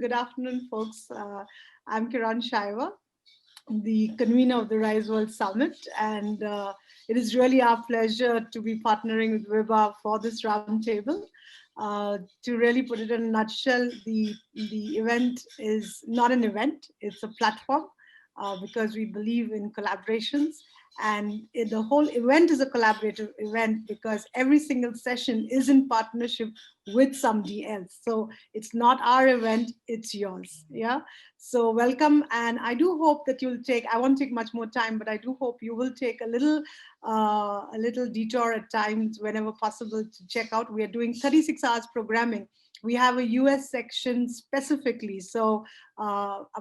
Good afternoon, folks. I'm Kiran Shaiva, the convener of the Rise World Summit, and it is really our pleasure to be partnering with Vibha for this roundtable. To really put it in a nutshell, the event is not an event; it's a platform because we believe in collaborations, and the whole event is a collaborative event because every single session is in partnership with somebody else. So it's not our event; it's yours. Yeah. So welcome, and I do hope that you'll take. I won't take much more time, but I do hope you will take a little detour at times whenever possible to check out. We are doing 36 hours programming. We have a US section specifically, so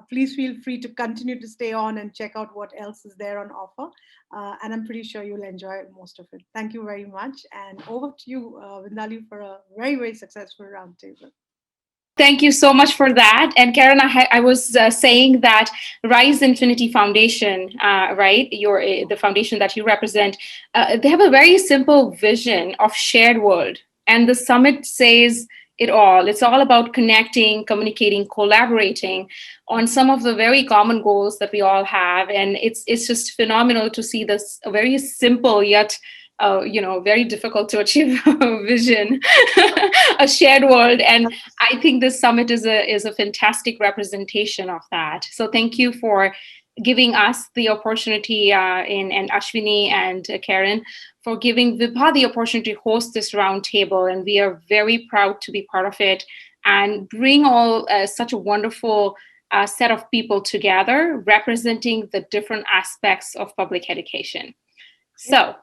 please feel free to continue to stay on and check out what else is there on offer. And I'm pretty sure you'll enjoy most of it. Thank you very much, and over to you, Vindali, for a very, very successful roundtable. Thank you so much for that. And Karen, I was saying that Rise Infinity Foundation, right? The foundation that you represent, they have a very simple vision of shared world, and the summit says it all. It's all about connecting, communicating, collaborating on some of the very common goals that we all have, and it's just phenomenal to see this very simple yet very difficult to achieve vision, a shared world. And I think this summit is a fantastic representation of that. So thank you for giving us the opportunity, and Ashwini and Karen, for giving Vibha the opportunity to host this roundtable. And we are very proud to be part of it and bring all such a wonderful set of people together representing the different aspects of public education. So,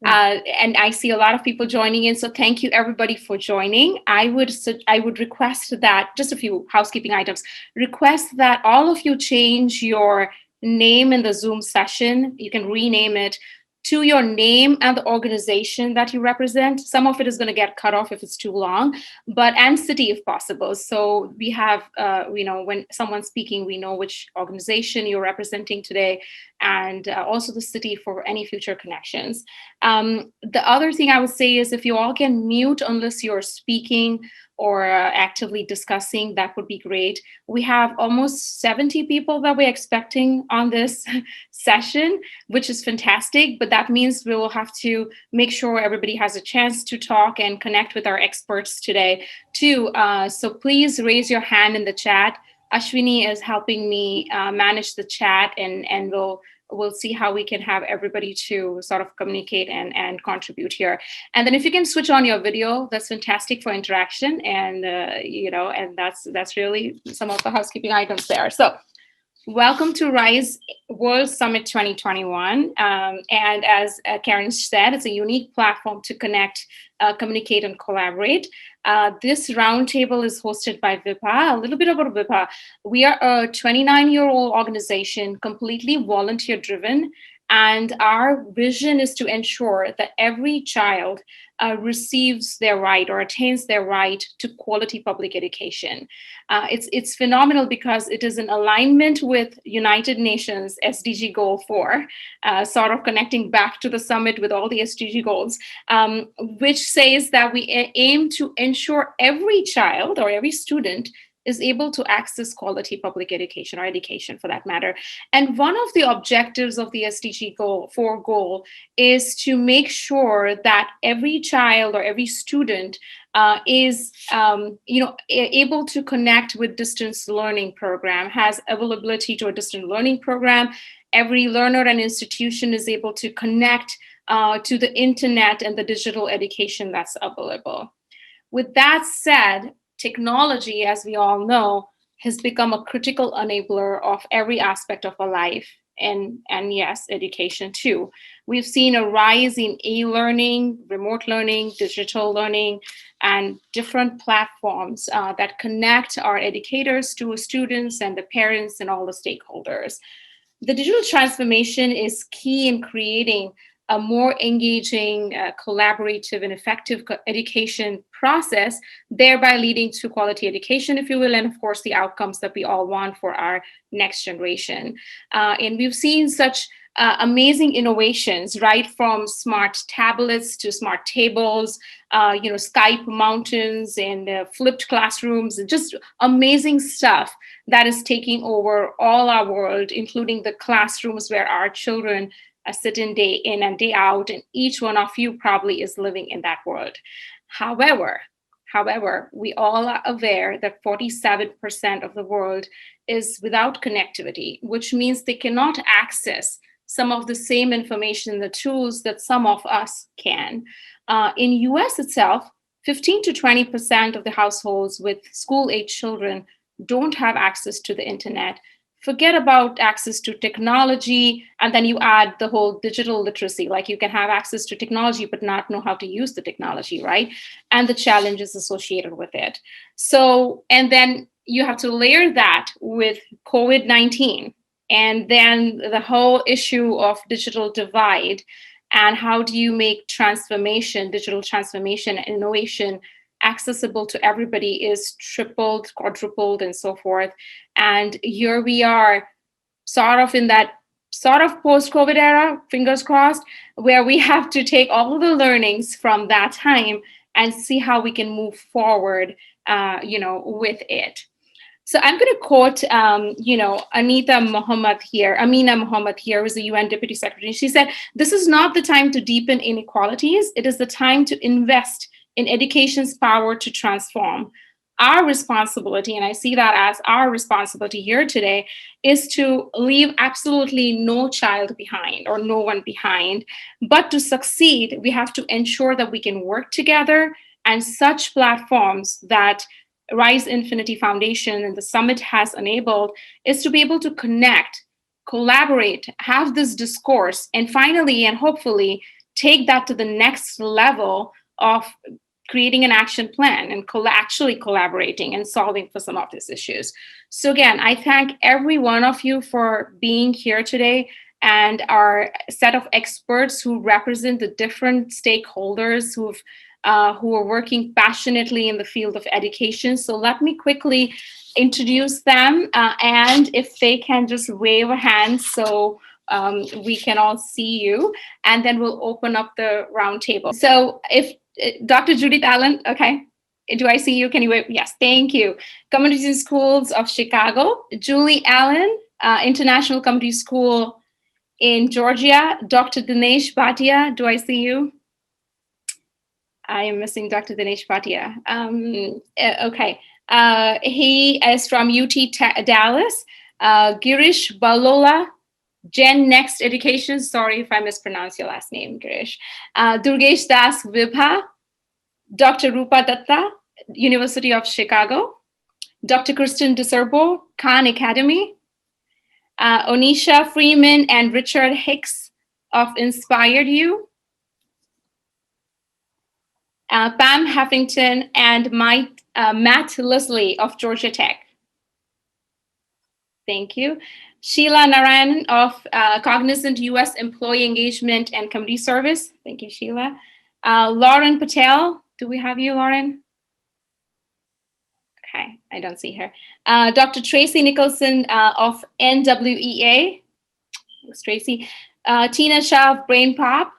and I see a lot of people joining in. So thank you everybody for joining. I would request that, just a few housekeeping items, request that all of you change your name in the Zoom session. You can rename it to your name and the organization that you represent. Some of it is going to get cut off if it's too long, and city if possible. So we have, when someone's speaking, we know which organization you're representing today, and also the city for any future connections. The other thing I would say is if you all can mute unless you're speaking or actively discussing, that would be great. We have almost 70 people that we're expecting on this session, which is fantastic, but that means we will have to make sure everybody has a chance to talk and connect with our experts today too. So please raise your hand in the chat. Ashwini is helping me manage the chat, and we'll see how we can have everybody to sort of communicate and contribute here. And then if you can switch on your video, that's fantastic for interaction. And, and that's really some of the housekeeping items there. So welcome to Rise World Summit 2021. And as Karen said, it's a unique platform to connect, communicate, and collaborate. This roundtable is hosted by Vibha. A little bit about Vibha. We are a 29-year-old organization, completely volunteer-driven, and our vision is to ensure that every child receives their right or attains their right to quality public education. It's phenomenal because it is in alignment with United Nations SDG Goal 4, sort of connecting back to the summit with all the SDG goals, which says that we aim to ensure every child or every student is able to access quality public education, or education for that matter. And one of the objectives of the SDG Goal 4 goal is to make sure that every child or every student is able to connect with distance learning program, has availability to a distance learning program. Every learner and institution is able to connect to the internet and the digital education that's available. With that said, technology, as we all know, has become a critical enabler of every aspect of our life, and yes, education too. We've seen a rise in e-learning, remote learning, digital learning, and different platforms that connect our educators to students and the parents and all the stakeholders. The digital transformation is key in creating a more engaging, collaborative, and effective education process, thereby leading to quality education, if you will, and of course the outcomes that we all want for our next generation. And we've seen such amazing innovations, right from smart tablets to smart tables, Skype mountains and flipped classrooms, and just amazing stuff that is taking over all our world, including the classrooms where our children sit day in and day out, and each one of you probably is living in that world. However, we all are aware that 47% of the world is without connectivity, which means they cannot access some of the same information, the tools that some of us can. In US itself, 15 to 20% of the households with school-age children don't have access to the internet. Forget about access to technology, and then you add the whole digital literacy, like you can have access to technology but not know how to use the technology, right? And the challenges associated with it. So, and then you have to layer that with COVID-19, and then the whole issue of digital divide, and how do you make digital transformation and innovation accessible to everybody is tripled, quadrupled, and so forth. And here we are, sort of in that sort of post-COVID era, fingers crossed, where we have to take all of the learnings from that time and see how we can move forward, with it. So I'm going to quote, Amina Mohammed here, who's the UN Deputy Secretary. She said, "This is not the time to deepen inequalities. It is the time to invest in education's power to transform. Our responsibility," and I see that as our responsibility here today, is to leave absolutely no child behind or no one behind. But to succeed, we have to ensure that we can work together, and such platforms that Rise Infinity Foundation and the summit has enabled is to be able to connect, collaborate, have this discourse, and finally and hopefully take that to the next level of creating an action plan and actually collaborating and solving for some of these issues. So again, I thank every one of you for being here today, and our set of experts who represent the different stakeholders who are working passionately in the field of education. So let me quickly introduce them, and if they can just wave a hand so we can all see you, and then we'll open up the roundtable. So if Dr. Judith Allen, okay. Do I see you? Can you wave? Yes, thank you. Community Schools of Chicago. Julie Allen, International Community School in Georgia. Dr. Dinesh Bhatia, do I see you? I am missing Dr. Dinesh Bhatia. Okay. He is from UT Dallas. Girish Balola, Gen Next Education. Sorry if I mispronounce your last name, Girish. Durgesh Das Vibha. Dr. Rupa Datta, University of Chicago. Dr. Kristen DeSerbo, Khan Academy. Onisha Freeman and Richard Hicks of Inspired You. Pam Heffington and Matt Leslie of Georgia Tech. Thank you. Sheila Narayan of Cognizant US Employee Engagement and Community Service. Thank you, Sheila. Lauren Patel. Do we have you, Lauren? Okay, I don't see her. Dr. Tracy Nicholson of NWEA. Thanks, Tracy. Tina Shah of Brain Pop.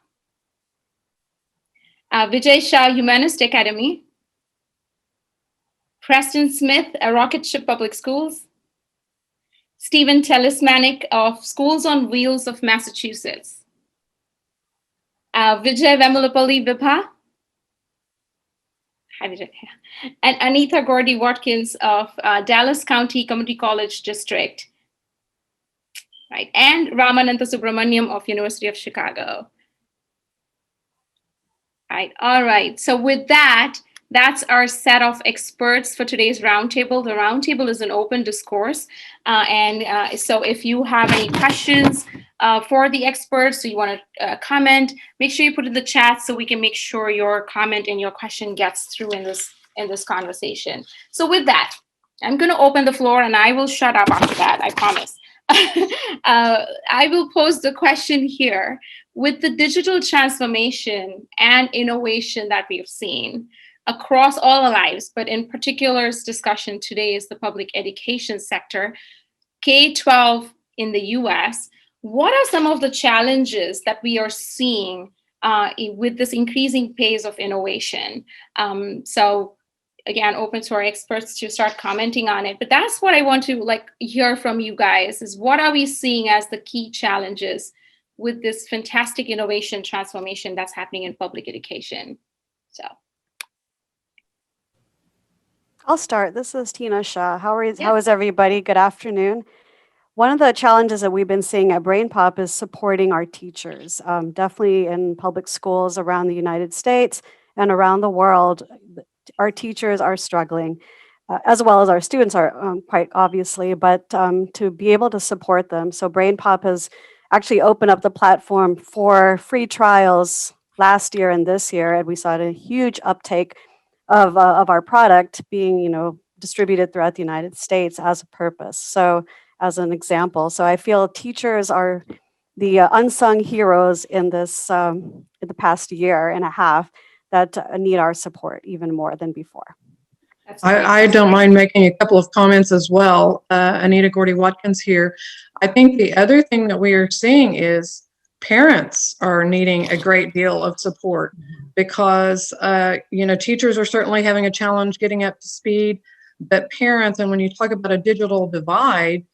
Vijay Shah, Humanist Academy. Preston Smith, Rocket Ship Public Schools. Stephen Telesmanic of Schools on Wheels of Massachusetts. Vijay Vemalapalli Vibha. Hi, Vijay. And Anita Gordy Watkins of Dallas County Community College District. Right. And Ramananda Subramaniam of University of Chicago. Right. All right. So with that, that's our set of experts for today's roundtable. The roundtable is an open discourse. So if you have any questions for the experts, so you want to comment, make sure you put in the chat so we can make sure your comment and your question gets through in this conversation. So with that, I'm going to open the floor and I will shut up after that, I promise. I will pose the question here. With the digital transformation and innovation that we've seen across all our lives, but in particular, discussion today is the public education sector, K-12 in the US, what are some of the challenges that we are seeing with this increasing pace of innovation? So again, open to our experts to start commenting on it. But that's what I want to hear from you guys is what are we seeing as the key challenges with this fantastic innovation transformation that's happening in public education? So I'll start. This is Tina Shah. How is everybody? Good afternoon. One of the challenges that we've been seeing at BrainPop is supporting our teachers. Definitely in public schools around the United States and around the world, our teachers are struggling, as well as our students are quite obviously, but to be able to support them. So BrainPop has actually opened up the platform for free trials last year and this year, and we saw a huge uptake of our product being, distributed throughout the United States as a purpose. So as an example, so I feel teachers are the unsung heroes in this in the past year and a half that need our support even more than before. I don't mind making a couple of comments as well. Anita Gordy-Watkins here. I think the other thing that we are seeing is parents are needing a great deal of support because, teachers are certainly having a challenge getting up to speed, but parents, and when you talk about a digital divide,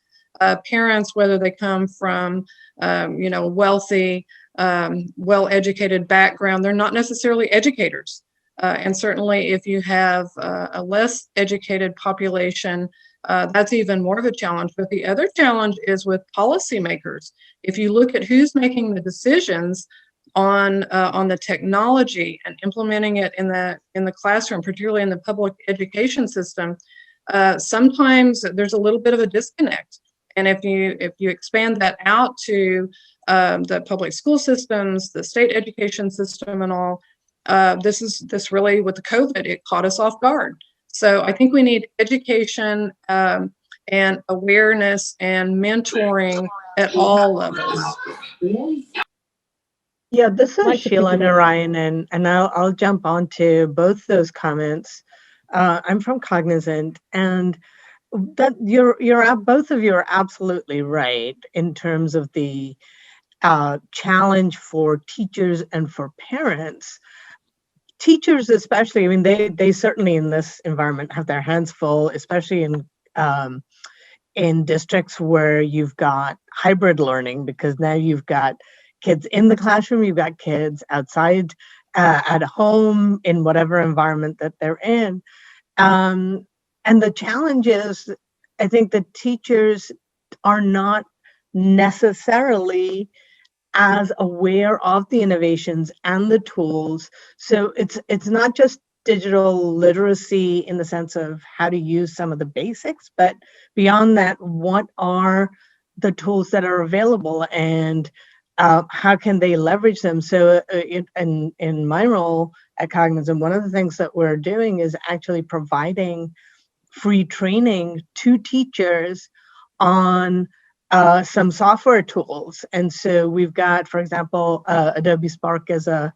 parents, whether they come from, wealthy, well-educated background, they're not necessarily educators. And certainly if you have a less educated population, that's even more of a challenge. But the other challenge is with policymakers. If you look at who's making the decisions on the technology and implementing it in the classroom, particularly in the public education system, sometimes there's a little bit of a disconnect. And if you expand that out to the public school systems, the state education system and all, this really with the COVID, it caught us off guard. So I think we need education and awareness and mentoring at all levels. Yeah, this is Sheila Narayan, and I'll jump onto both those comments. I'm from Cognizant, and that both of you are absolutely right in terms of the challenge for teachers and for parents. Teachers especially, I mean, they certainly in this environment have their hands full, especially in districts where you've got hybrid learning, because now you've got kids in the classroom, you've got kids outside at home in whatever environment that they're in. And the challenge is, I think the teachers are not necessarily as aware of the innovations and the tools. So it's not just digital literacy in the sense of how to use some of the basics, but beyond that, what are the tools that are available and how can they leverage them? So in my role at Cognizant, one of the things that we're doing is actually providing free training to teachers on some software tools. And so we've got, for example, Adobe Spark is a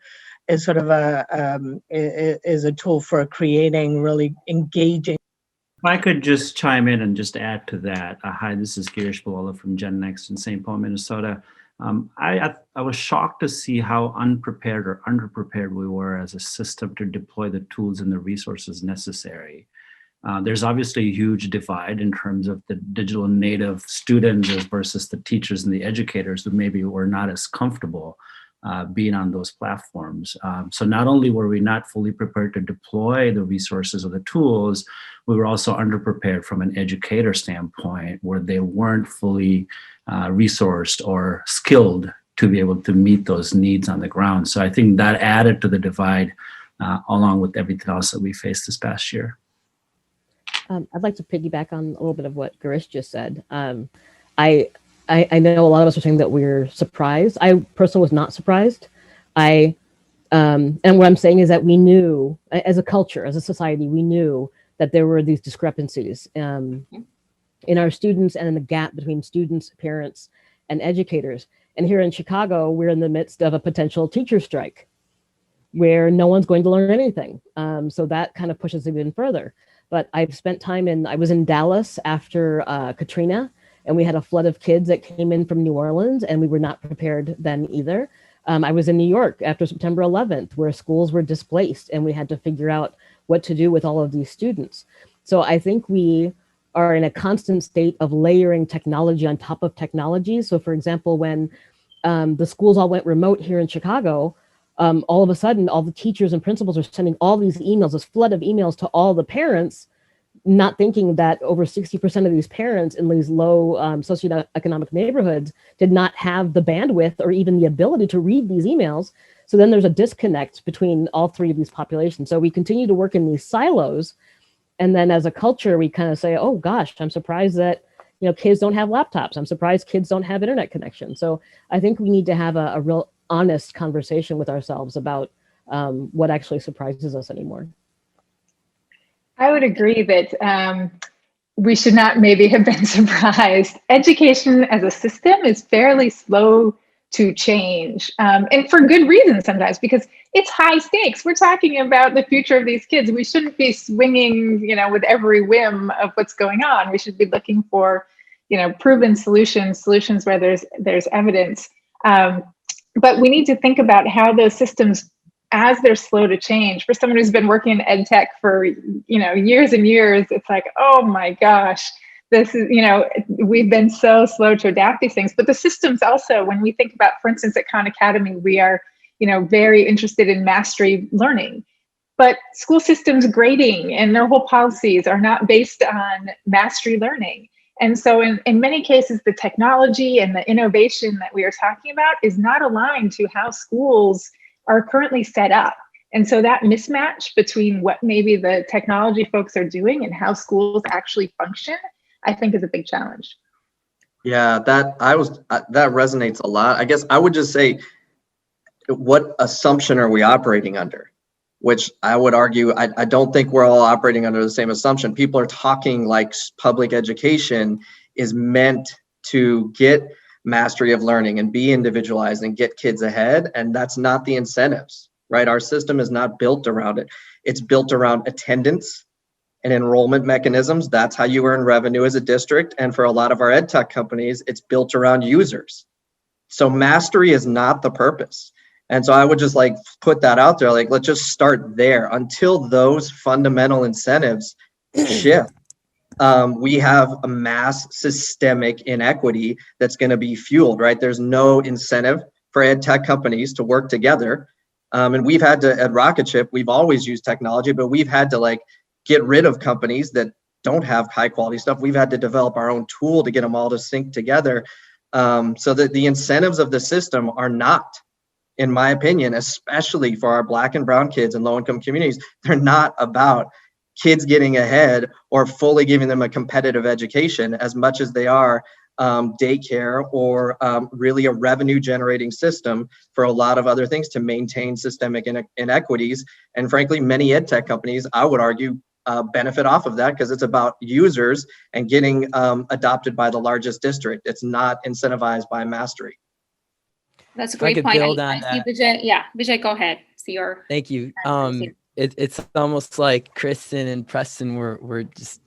tool for creating really engaging. If I could just chime in and just add to that. Hi, this is Girish Balola from Gen Next in St. Paul, Minnesota. I was shocked to see how unprepared or underprepared we were as a system to deploy the tools and the resources necessary. There's obviously a huge divide in terms of the digital native students versus the teachers and the educators who maybe were not as comfortable being on those platforms. So not only were we not fully prepared to deploy the resources or the tools, we were also underprepared from an educator standpoint where they weren't fully resourced or skilled to be able to meet those needs on the ground. So I think that added to the divide along with everything else that we faced this past year. I'd like to piggyback on a little bit of what Girish just said. I know a lot of us are saying that we're surprised. I personally was not surprised. And what I'm saying is that we knew, as a culture, as a society, we knew that there were these discrepancies in our students and in the gap between students, parents, and educators. And here in Chicago, we're in the midst of a potential teacher strike where no one's going to learn anything. So that kind of pushes it even further. But I've spent time I was in Dallas after Katrina, and we had a flood of kids that came in from New Orleans, and we were not prepared then either. I was in New York after September 11th, where schools were displaced, and we had to figure out what to do with all of these students. So I think we are in a constant state of layering technology on top of technology. So for example, when the schools all went remote here in Chicago, all of a sudden, all the teachers and principals are sending all these emails, this flood of emails to all the parents, not thinking that over 60% of these parents in these low socioeconomic neighborhoods did not have the bandwidth or even the ability to read these emails. So then there's a disconnect between all three of these populations. So we continue to work in these silos. And then as a culture, we kind of say, oh gosh, I'm surprised that kids don't have laptops. I'm surprised kids don't have internet connection. So I think we need to have a real honest conversation with ourselves about what actually surprises us anymore. I would agree that we should not maybe have been surprised. Education as a system is fairly slow to change, and for good reason sometimes, because it's high stakes. We're talking about the future of these kids. We shouldn't be swinging, with every whim of what's going on. We should be looking for, proven solutions where there's evidence. But we need to think about how those systems, as they're slow to change, for someone who's been working in ed tech for years and years, it's like, oh my gosh, this is, we've been so slow to adapt these things. But the systems also, when we think about, for instance, at Khan Academy, we are very interested in mastery learning, but school systems grading and their whole policies are not based on mastery learning. And so in many cases, the technology and the innovation that we are talking about is not aligned to how schools are currently set up. And so that mismatch between what maybe the technology folks are doing and how schools actually function, I think is a big challenge. Yeah, that resonates a lot. I guess I would just say, what assumption are we operating under? Which I would argue, I don't think we're all operating under the same assumption. People are talking like public education is meant to get mastery of learning and be individualized and get kids ahead. And that's not the incentives, right? Our system is not built around it. It's built around attendance and enrollment mechanisms. That's how you earn revenue as a district. And for a lot of our ed tech companies, it's built around users. So mastery is not the purpose. And so I would just put that out there, let's just start there until those fundamental incentives shift. We have a mass systemic inequity that's going to be fueled, right? There's no incentive for ed tech companies to work together. And we've had to, at Rocketship, we've always used technology, but we've had to get rid of companies that don't have high quality stuff. We've had to develop our own tool to get them all to sync together, so that the incentives of the system are not, in my opinion, especially for our Black and brown kids in low-income communities, they're not about kids getting ahead or fully giving them a competitive education as much as they are daycare or really a revenue-generating system for a lot of other things to maintain systemic inequities. And frankly, many ed tech companies, I would argue, benefit off of that because it's about users and getting adopted by the largest district. It's not incentivized by mastery. That's a great point. I see Vijay. Yeah, Vijay, go ahead. See your. Thank you. It's almost like Kristen and Preston we're just,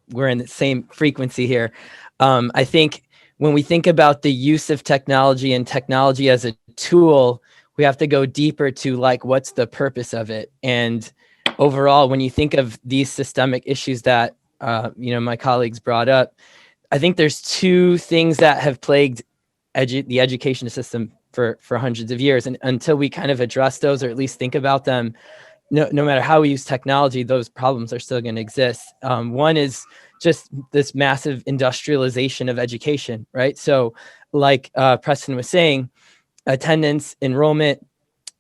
we're in the same frequency here. I think when we think about the use of technology and technology as a tool, we have to go deeper to what's the purpose of it. And overall, when you think of these systemic issues that, my colleagues brought up, I think there's two things that have plagued the education system for hundreds of years. And until we kind of address those, or at least think about them, no matter how we use technology, those problems are still going to exist. One is just this massive industrialization of education, right? So like Preston was saying, attendance, enrollment,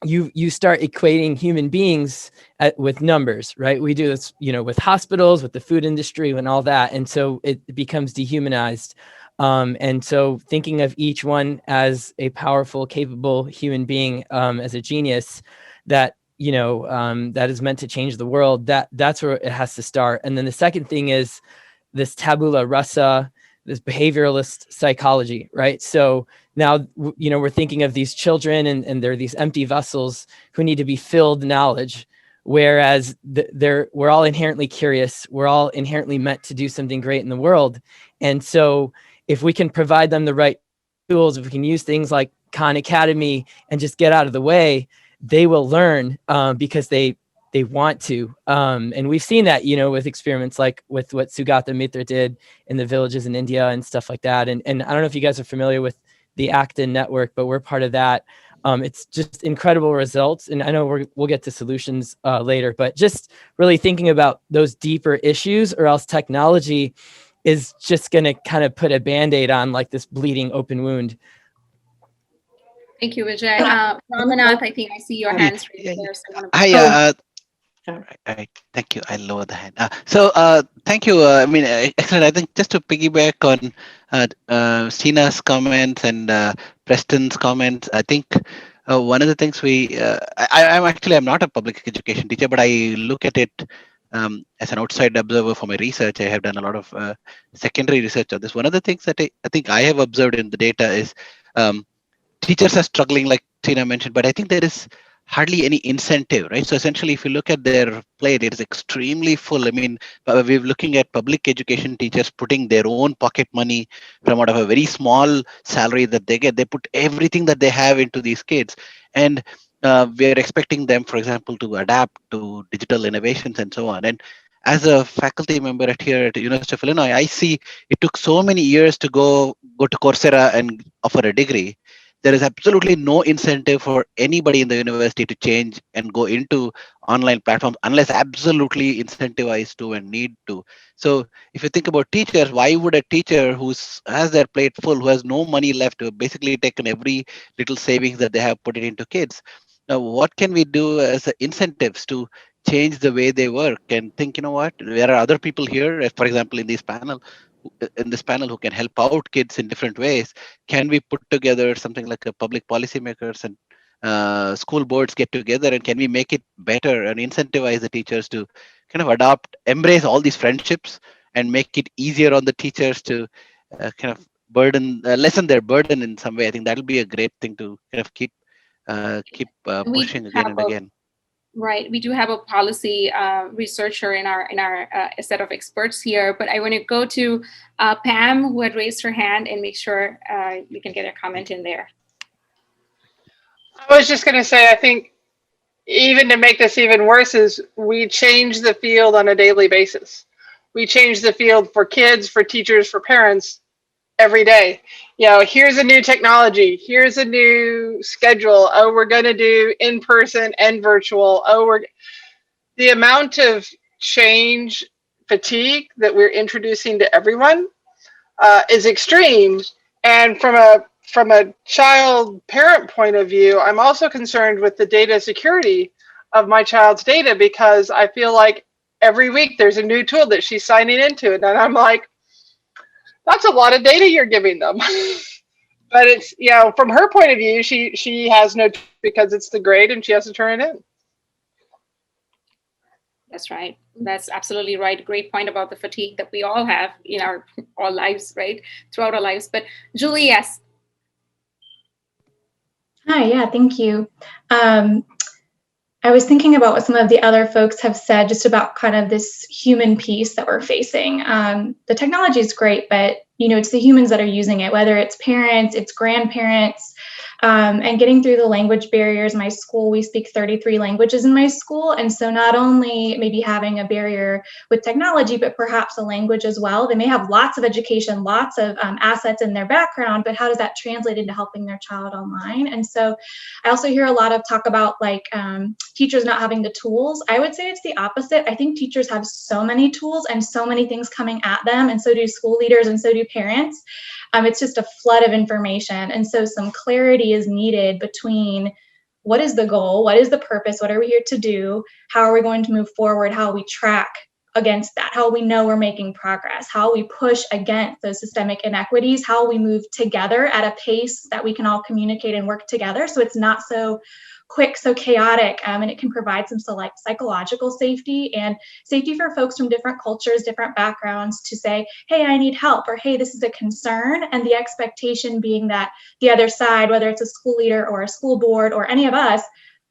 you start equating human beings with numbers, right? We do this, with hospitals, with the food industry and all that. And so it becomes dehumanized. And so thinking of each one as a powerful, capable human being, as a genius that, that is meant to change the world, that's where it has to start. And then the second thing is this tabula rasa, this behavioralist psychology, right? So now, we're thinking of these children and they're these empty vessels who need to be filled knowledge, whereas we're all inherently curious. We're all inherently meant to do something great in the world. And so if we can provide them the right tools, if we can use things like Khan Academy and just get out of the way, they will learn because they want to. And we've seen that, you know, with experiments like with what Sugata Mitra did in the villages in India and stuff like that. And I don't know if you guys are familiar with the Acton network, but we're part of that. It's just incredible results. And I know we'll get to solutions later, but just really thinking about those deeper issues, or else technology is just going to kind of put a Band-Aid on like this bleeding open wound. Thank you, Vijay. Ramanath, I think I see your hands raised there. So Hi, thank you. I lower the hand. Thank you. I mean, excellent. I think just to piggyback on Tina's comments and Preston's comments, I think one of the things I'm not a public education teacher, but I look at it as an outside observer for my research. I have done a lot of secondary research on this. One of the things that I think I have observed in the data is teachers are struggling, like Tina mentioned, but I think there is hardly any incentive, right? So essentially, if you look at their plate, it is extremely full. I mean, we're looking at public education teachers putting their own pocket money from out of a very small salary that they get. They put everything that they have into these kids. And we're expecting them, for example, to adapt to digital innovations and so on. And as a faculty member here at the University of Illinois, I see it took so many years to go to Coursera and offer a degree. There is absolutely no incentive for anybody in the university to change and go into online platforms unless absolutely incentivized to and need to. So if you think about teachers, why would a teacher who has their plate full, who has no money left, who have basically taken every little savings that they have, put it into kids? Now, what can we do as incentives to change the way they work and think, you know what, there are other people here, for example, in this panel who can help out kids in different ways. Can we put together something like a public policymakers and school boards get together, and can we make it better and incentivize the teachers to kind of embrace all these friendships and make it easier on the teachers to kind of lessen their burden in some way? I think that'll be a great thing to kind of keep pushing again and again. Right. We do have a policy researcher in our set of experts here, but I want to go to Pam, who had raised her hand, and make sure you can get a comment in there. I was just going to say, I think even to make this even worse is we change the field on a daily basis. We change the field for kids, for teachers, for parents every day. You know, here's a new technology, here's a new schedule. Oh, we're going to do in person and virtual. The amount of change fatigue that we're introducing to everyone is extreme. And from a child parent point of view, I'm also concerned with the data security of my child's data, because I feel like every week there's a new tool that she's signing into, and I'm like, that's a lot of data you're giving them. But it's, you know, from her point of view, she has no, because it's the grade and she has to turn it in. That's right. That's absolutely right. Great point about the fatigue that we all have in our lives, right? Throughout our lives. But Julie, yes. Hi, yeah, thank you. I was thinking about what some of the other folks have said just about kind of this human piece that we're facing. The technology is great, but you know, it's the humans that are using it, whether it's parents, it's grandparents, and getting through the language barriers. In my school, we speak 33 languages in my school. And so not only maybe having a barrier with technology, but perhaps a language as well. They may have lots of education, lots of assets in their background, but how does that translate into helping their child online? And so I also hear a lot of talk about like teachers not having the tools. I would say it's the opposite. I think teachers have so many tools and so many things coming at them, and so do school leaders and so do parents. It's just a flood of information. And so some clarity is needed between what is the goal, what is the purpose, what are we here to do, how are we going to move forward, how we track against that, how we know we're making progress, how we push against those systemic inequities, how we move together at a pace that we can all communicate and work together so it's not so quick, so chaotic, and it can provide some psychological safety and safety for folks from different cultures, different backgrounds to say, hey, I need help, or hey, this is a concern, and the expectation being that the other side, whether it's a school leader or a school board or any of us,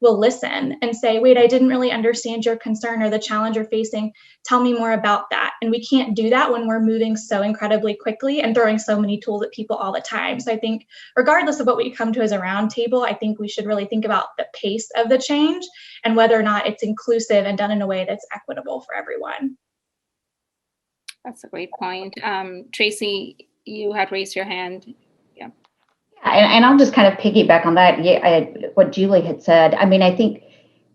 will listen and say, wait, I didn't really understand your concern or the challenge you're facing. Tell me more about that. And we can't do that when we're moving so incredibly quickly and throwing so many tools at people all the time. So I think regardless of what we come to as a roundtable, I think we should really think about the pace of the change and whether or not it's inclusive and done in a way that's equitable for everyone. That's a great point. Tracy, you had raised your hand. Yeah. And I'll just kind of piggyback on that. What Julie had said. I mean, I think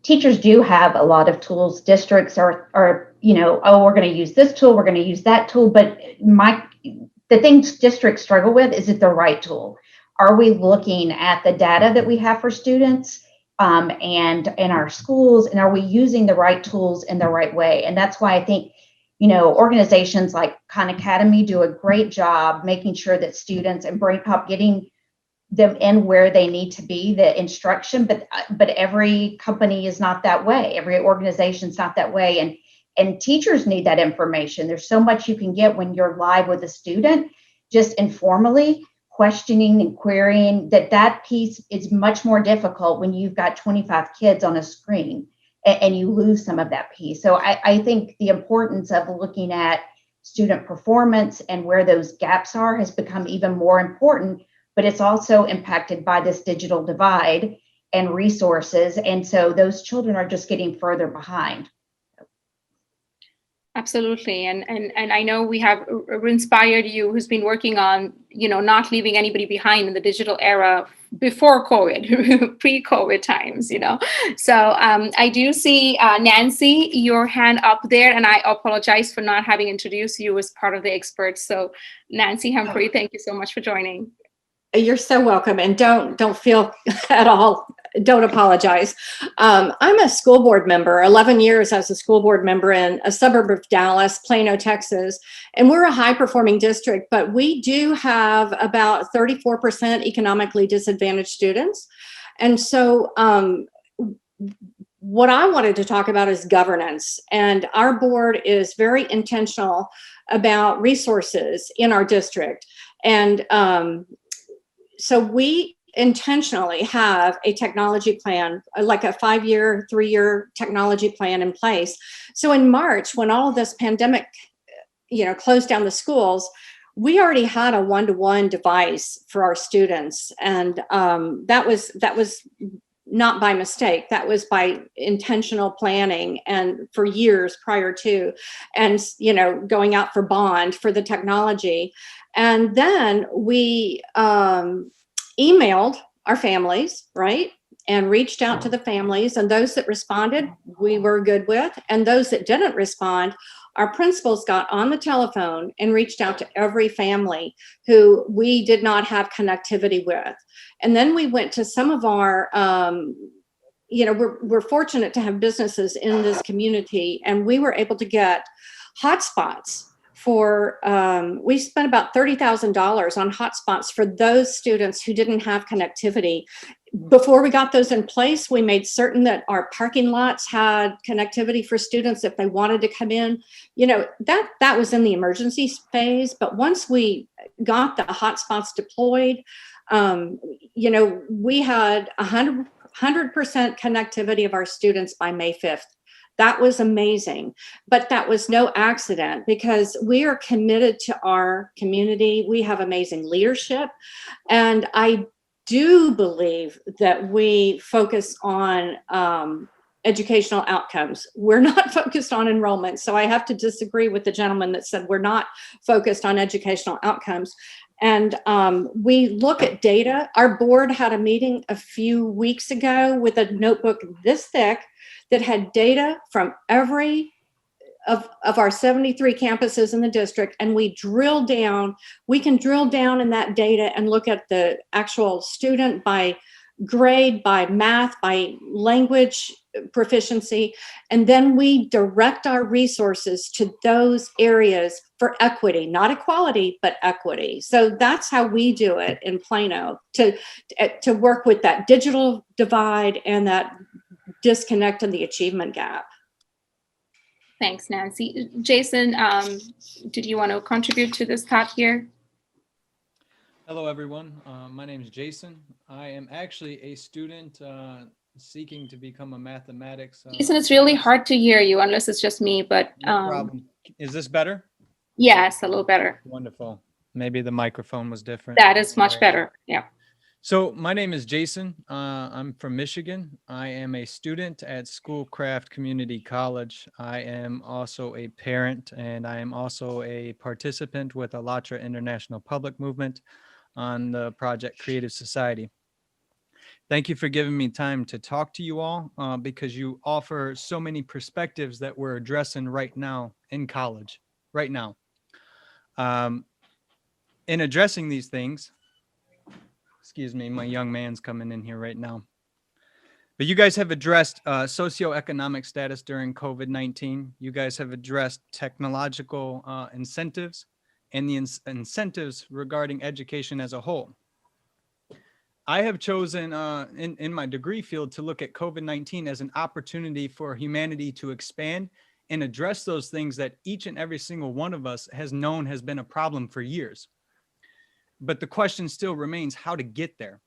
teachers do have a lot of tools. Districts are oh, we're going to use this tool, we're going to use that tool. But the things districts struggle with, is it the right tool? Are we looking at the data that we have for students and in our schools, and are we using the right tools in the right way? And that's why I think organizations like Khan Academy do a great job making sure that students and BrainPop getting them in where they need to be, the instruction, but every company is not that way. Every organization is not that way. And teachers need that information. There's so much you can get when you're live with a student, just informally questioning and querying. That piece is much more difficult when you've got 25 kids on a screen and you lose some of that piece. So I think the importance of looking at student performance and where those gaps are has become even more important, but it's also impacted by this digital divide and resources. And so those children are just getting further behind. Absolutely. And I know we have Inspired You, who's been working on, not leaving anybody behind in the digital era before COVID, pre-COVID times, So I do see Nancy, your hand up there, and I apologize for not having introduced you as part of the experts. So Nancy Humphrey, thank you so much for joining. You're so welcome, and don't feel at all, don't apologize. I'm a school board member, 11 years as a school board member in a suburb of Dallas, Plano, Texas, and we're a high performing district, but we do have about 34% economically disadvantaged students. And so what I wanted to talk about is governance, and our board is very intentional about resources in our district. And so we intentionally have a technology plan, like a 5-year, 3-year technology plan in place. So in March, when all of this pandemic, closed down the schools, we already had a one-to-one device for our students. And that was not by mistake. That was by intentional planning and for years prior to, and, going out for bond for the technology. And then we emailed our families, right? And reached out to the families, and those that responded, we were good with. And those that didn't respond, our principals got on the telephone and reached out to every family who we did not have connectivity with. And then we went to some of our, we're fortunate to have businesses in this community, and we were able to get hotspots for, we spent about $30,000 on hotspots for those students who didn't have connectivity. Before we got those in place, we made certain that our parking lots had connectivity for students if they wanted to come in. That was in the emergency phase. But once we got the hotspots deployed, we had 100% connectivity of our students by May 5th. That was amazing, but that was no accident, because we are committed to our community. We have amazing leadership, and I do believe that we focus on educational outcomes. We're not focused on enrollment. So I have to disagree with the gentleman that said we're not focused on educational outcomes. And we look at data. Our board had a meeting a few weeks ago with a notebook this thick that had data from every of our 73 campuses in the district, and we drill down. We can drill down in that data and look at the actual student by grade, by math, by language proficiency, and then we direct our resources to those areas for equity, not equality, but equity. So that's how we do it in Plano, to work with that digital divide and that disconnect and the achievement gap. Thanks, Nancy. Jason, did you want to contribute to this thought here? Hello, everyone. My name is Jason. I am actually a student seeking to become a mathematics. Jason, it's really hard to hear you unless it's just me, but No problem. Is this better? Yes, a little better. Wonderful. Maybe the microphone was different. That is much better. Yeah. So my name is Jason. I'm from Michigan. I am a student at Schoolcraft Community College. I am also a parent, and I am also a participant with ALLATRA International Public Movement on the project Creative Society. Thank you for giving me time to talk to you all because you offer so many perspectives that we're addressing right now in college, right now. In addressing these things, excuse me, my young man's coming in here right now. But you guys have addressed socioeconomic status during COVID-19. You guys have addressed technological incentives and the incentives regarding education as a whole. I have chosen in my degree field to look at COVID-19 as an opportunity for humanity to expand and address those things that each and every single one of us has known has been a problem for years. But the question still remains how to get there.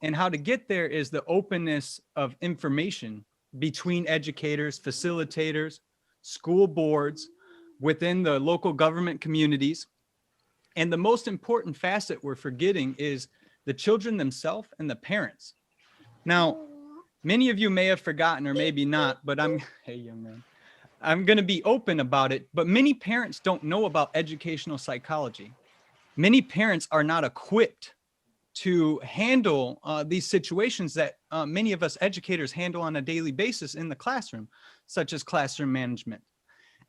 And how to get there is the openness of information between educators, facilitators, school boards, within the local government communities. And the most important facet we're forgetting is the children themselves and the parents. Now, many of you may have forgotten or maybe not, but hey, young man, I'm going to be open about it. But many parents don't know about educational psychology. Many parents are not equipped to handle these situations that many of us educators handle on a daily basis in the classroom, such as classroom management.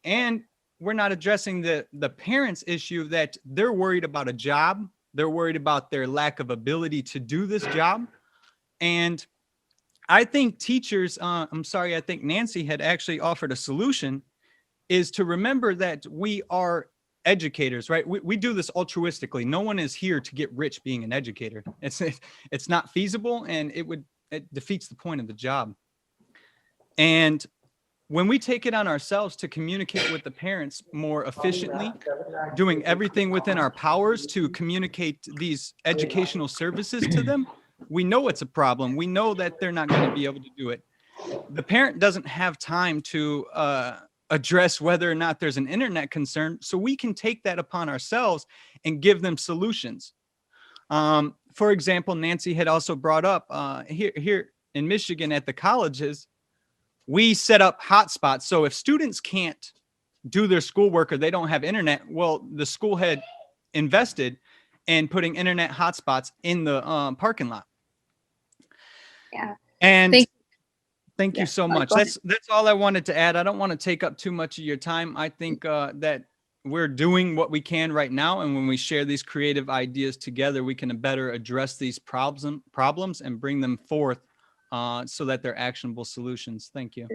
And we're not addressing the parents' issue that they're worried about a job. They're worried about their lack of ability to do this job. And I think teachers, I think Nancy had actually offered a solution, is to remember that we are educators, right? We do this altruistically. No one is here to get rich being an educator. It's not feasible, and it defeats the point of the job. And when we take it on ourselves to communicate with the parents more efficiently, doing everything within our powers to communicate these educational services to them, we know it's a problem. We know that they're not going to be able to do it. The parent doesn't have time to address whether or not there's an internet concern, so we can take that upon ourselves and give them solutions. For example, Nancy had also brought up here in Michigan at the colleges, we set up hotspots. So if students can't do their schoolwork or they don't have internet, well, the school had invested in putting internet hotspots in the parking lot. Yeah. And thank you so much. That's all I wanted to add. I don't want to take up too much of your time. I think that we're doing what we can right now. And when we share these creative ideas together, we can better address these problems and bring them forth so that they're actionable solutions. Thank you.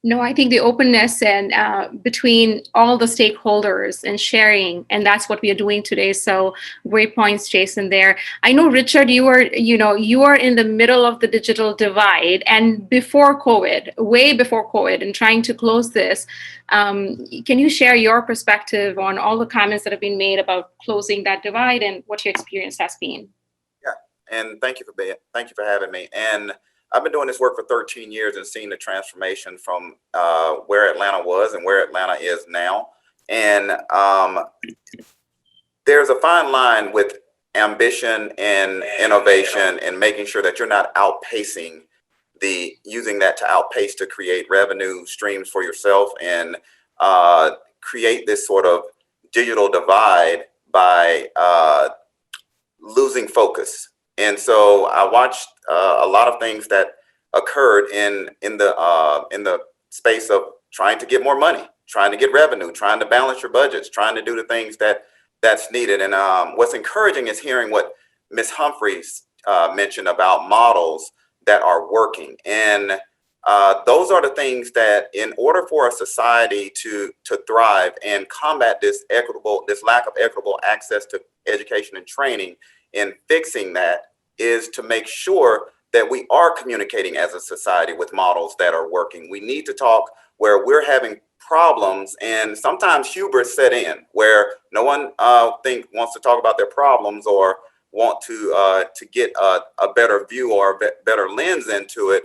No, I think the openness and between all the stakeholders and sharing, and that's what we are doing today. So great points, Jason, there. I know, Richard, you are in the middle of the digital divide, and before COVID, way before COVID, and trying to close this. Can you share your perspective on all the comments that have been made about closing that divide and what your experience has been? Yeah, and thank you for having me. And I've been doing this work for 13 years and seen the transformation from where Atlanta was and where Atlanta is now. And there's a fine line with ambition and innovation and making sure that you're not outpacing using that to outpace to create revenue streams for yourself and create this sort of digital divide by losing focus. And so I watched a lot of things that occurred in the space of trying to get more money, trying to get revenue, trying to balance your budgets, trying to do the things that's needed. And what's encouraging is hearing what Ms. Humphreys mentioned about models that are working. And those are the things that, in order for a society to thrive and combat this lack of equitable access to education and training, and fixing that is to make sure that we are communicating as a society with models that are working. We need to talk where we're having problems, and sometimes hubris set in where no one wants to talk about their problems or want to get a better view or a better lens into it.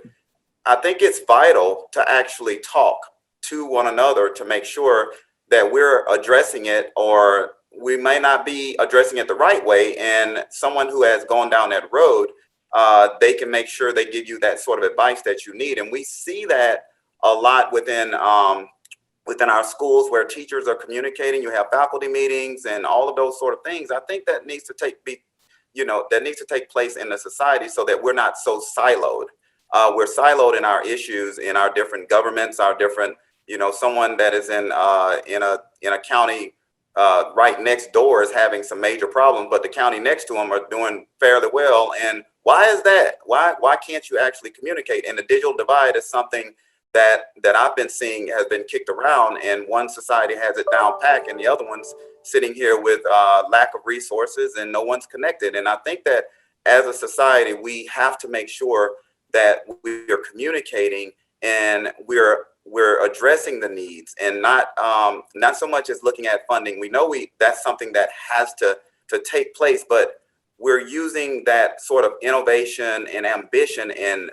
I think it's vital to actually talk to one another to make sure that we're addressing it, or we may not be addressing it the right way. And someone who has gone down that road, they can make sure they give you that sort of advice that you need. And we see that a lot within our schools where teachers are communicating. You have faculty meetings and all of those sort of things. I think that needs to take place in the society so that we're not so siloed. We're siloed in our issues, in our different governments, our different, someone that is in a county right next door is having some major problems, but the county next to them are doing fairly well. And why is that? Why can't you actually communicate? And the digital divide is something that I've been seeing has been kicked around, and one society has it down pat and the other one's sitting here with lack of resources and no one's connected. And I think that as a society, we have to make sure that we are communicating and we're addressing the needs, and not so much as looking at funding. We know that's something that has to take place, but we're using that sort of innovation and ambition and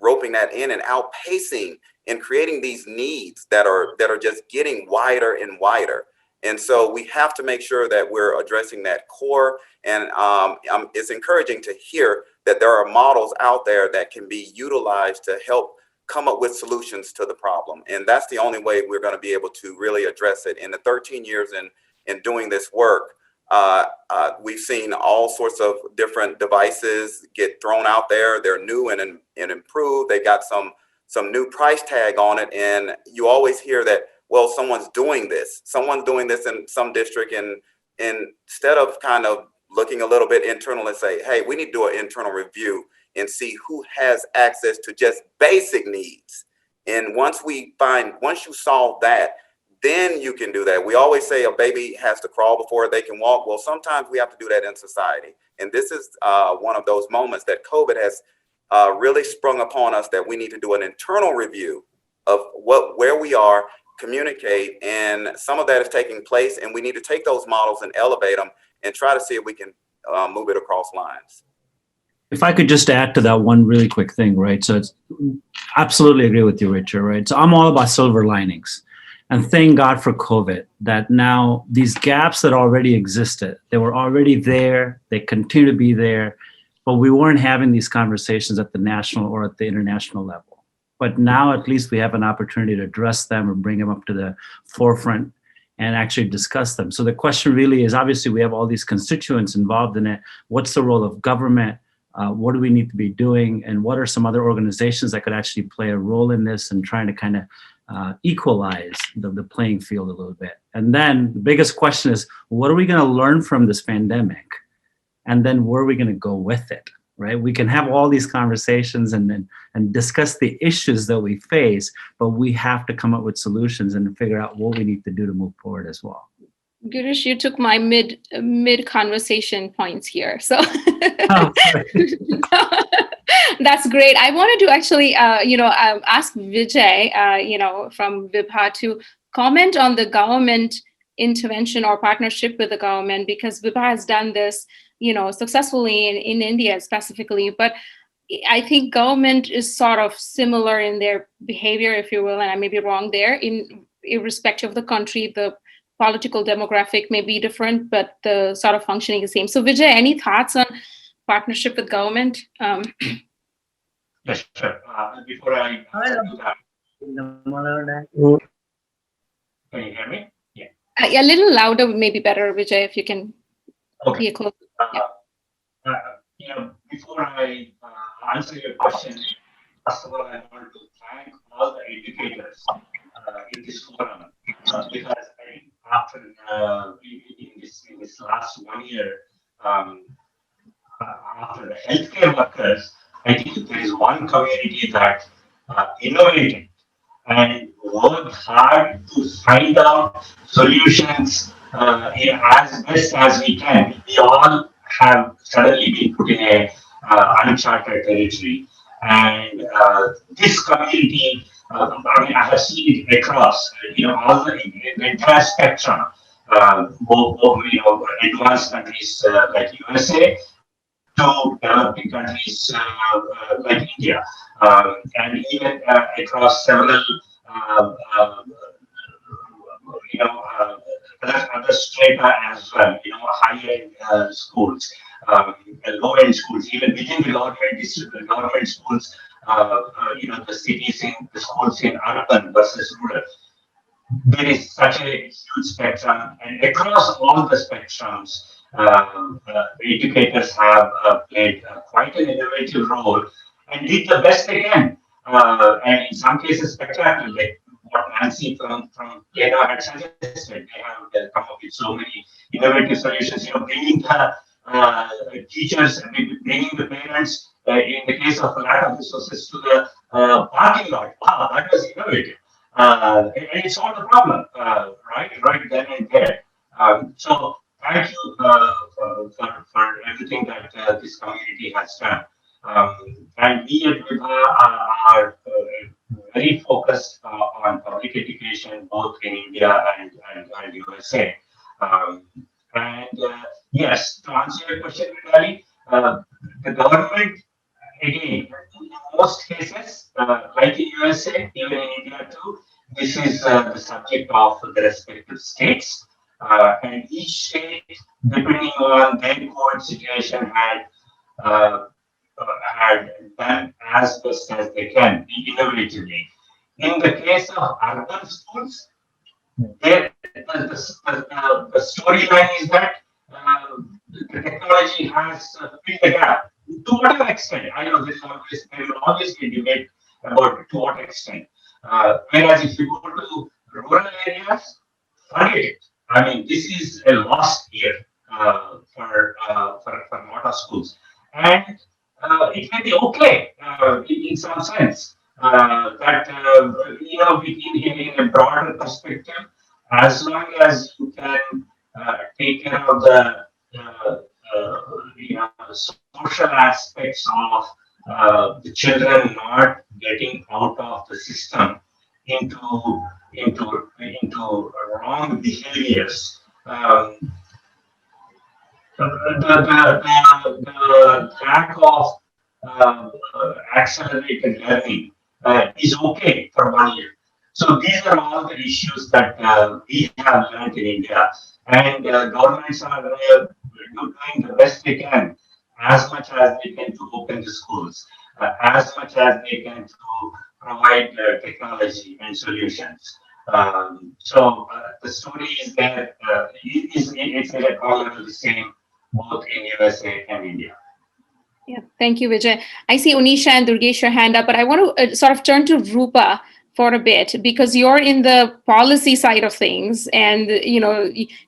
roping that in and outpacing and creating these needs that are just getting wider and wider. And so we have to make sure that we're addressing that core. And it's encouraging to hear that there are models out there that can be utilized to help come up with solutions to the problem. And that's the only way we're going to be able to really address it. In the 13 years in doing this work, we've seen all sorts of different devices get thrown out there. They're new and improved. They got some new price tag on it. And you always hear that, well, someone's doing this in some district. And instead of kind of looking a little bit internal and say, hey, we need to do an internal review and see who has access to just basic needs. And once you solve that, then you can do that. We always say a baby has to crawl before they can walk. Well, sometimes we have to do that in society. And this is one of those moments that COVID has really sprung upon us, that we need to do an internal review of where we are, communicate, and some of that is taking place, and we need to take those models and elevate them and try to see if we can move it across lines. If I could just add to that one really quick thing, right? So it's absolutely agree with you, Richard, right? So I'm all about silver linings. And thank God for COVID, that now these gaps that already existed, they were already there, they continue to be there, but we weren't having these conversations at the national or at the international level. But now at least we have an opportunity to address them or bring them up to the forefront and actually discuss them. So the question really is, obviously we have all these constituents involved in it. What's the role of government? What do we need to be doing? And what are some other organizations that could actually play a role in this and trying to kind of equalize the playing field a little bit? And then the biggest question is, what are we going to learn from this pandemic? And then where are we going to go with it, right? We can have all these conversations and discuss the issues that we face, but we have to come up with solutions and figure out what we need to do to move forward as well. Girish, you took my mid conversation points here. So that's great. I wanted to actually, ask Vijay, from Vibha to comment on the government intervention or partnership with the government, because Vibha has done this, successfully in India specifically. But I think government is sort of similar in their behavior, if you will, and I may be wrong there, irrespective of the country, the political demographic may be different, but the sort of functioning is the same. So Vijay, any thoughts on partnership with government? Yes, sure. Before I do that, can you hear me? Yeah. A little louder would maybe better, Vijay, if you can be close. Before I answer your question, first of all, I want to thank all the educators in this forum, because I think after in this last 1 year, after the healthcare workers, I think there is one community that innovated and worked hard to find out solutions as best as we can. We all have suddenly been put in a uncharted territory, and this community, I have seen it across, all the entire spectrum, both advanced countries like USA to developing countries like India. and even across several other strata as well, high-end schools, low-end schools, even within the government schools, the schools in urban versus rural. There is such a huge spectrum, and across all the spectrums, educators have played quite an innovative role and did the best they can, and in some cases spectacular, like what Nancy from Plano had suggested. They have come up with so many innovative solutions, bringing the teachers, bringing the parents, in the case of lack of resources, to the parking lot. Wow, that was innovative. And it solved the problem, right then and there. So thank you for everything that this community has done. And we at Vibha are very focused on public education, both in India and USA. Yes, to answer your question, Vitali, the government, again, in most cases, like in USA, even in India too, this is the subject of the respective states. And each state, depending on their COVID situation, had done as best as they can, innovatively. In the case of urban schools, the storyline is that the technology has filled the gap. To whatever extent, I know there will always be debate about to what extent. Whereas if you go to rural areas, forget it. I mean, this is a lost year for a lot of schools, and it may be okay in some sense that in a broader perspective, as long as you can take care of the social aspects of the children not getting out of the system into wrong behaviors. The lack of accelerated learning is okay for 1 year. So these are all the issues that we have learned in India, and governments are doing the best they can, as much as they can to open the schools, as much as they can to provide technology and solutions. So the story is there. It's at all level the same, both in USA and India. Yeah, thank you, Vijay. I see Unisha and Durgesh your hand up, but I want to sort of turn to Rupa for a bit, because you're in the policy side of things, and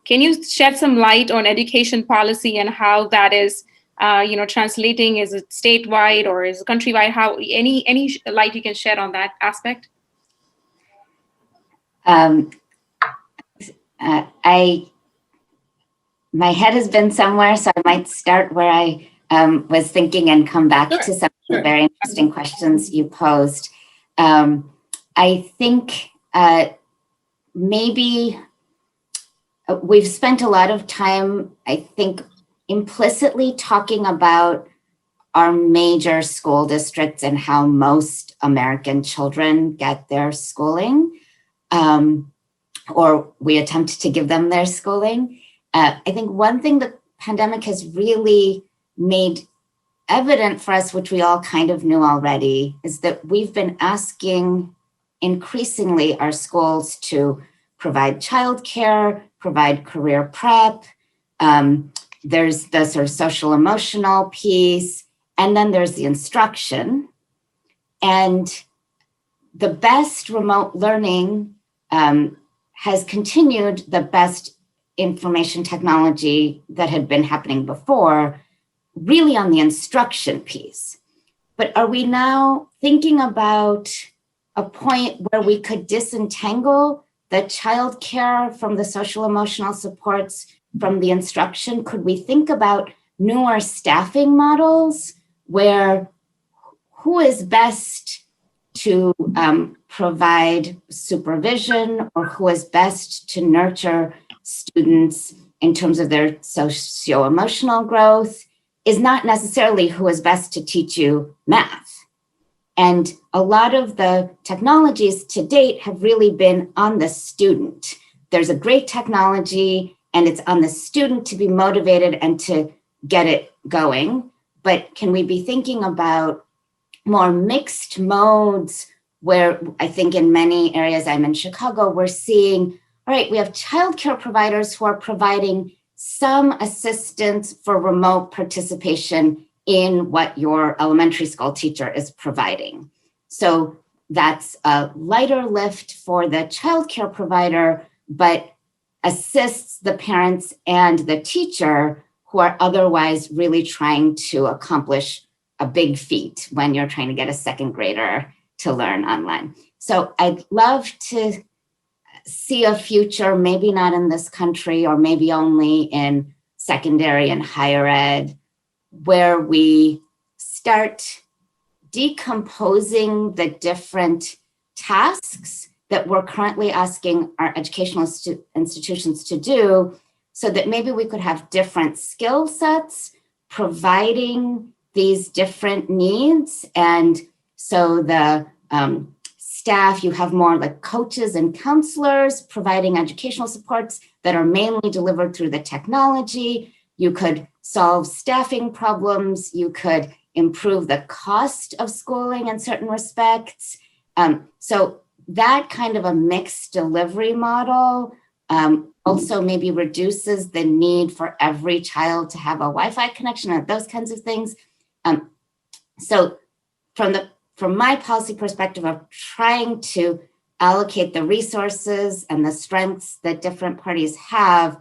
can you shed some light on education policy and how that is translating? Is it statewide or is it countrywide? How any light you can shed on that aspect? My head has been somewhere, so I might start where I was thinking and come back to some of the very interesting questions you posed. I think maybe we've spent a lot of time, I think, implicitly talking about our major school districts and how most American children get their schooling, or we attempt to give them their schooling. I think one thing the pandemic has really made evident for us, which we all kind of knew already, is that we've been asking increasingly our schools to provide childcare, provide career prep. There's the sort of social emotional piece, and then there's the instruction. And the best remote learning has continued the best information technology that had been happening before, really on the instruction piece. But are we now thinking about a point where we could disentangle the childcare from the social emotional supports from the instruction? Could we think about newer staffing models where who is best to provide supervision, or who is best to nurture students in terms of their socio-emotional growth is not necessarily who is best to teach you math. And a lot of the technologies to date have really been on the student. There's a great technology and it's on the student to be motivated and to get it going. But can we be thinking about more mixed modes where I think in many areas, I'm in Chicago, we're seeing, all right, we have childcare providers who are providing some assistance for remote participation in what your elementary school teacher is providing. So that's a lighter lift for the childcare provider, but assists the parents and the teacher who are otherwise really trying to accomplish a big feat when you're trying to get a second grader to learn online. So I'd love to see a future, maybe not in this country or maybe only in secondary and higher ed, where we start decomposing the different tasks that we're currently asking our educational institutions to do, so that maybe we could have different skill sets providing these different needs. And so the staff, you have more like coaches and counselors providing educational supports that are mainly delivered through the technology. You could solve staffing problems. You could improve the cost of schooling in certain respects. So that kind of a mixed delivery model also maybe reduces the need for every child to have a Wi-Fi connection or those kinds of things. So from my policy perspective of trying to allocate the resources and the strengths that different parties have,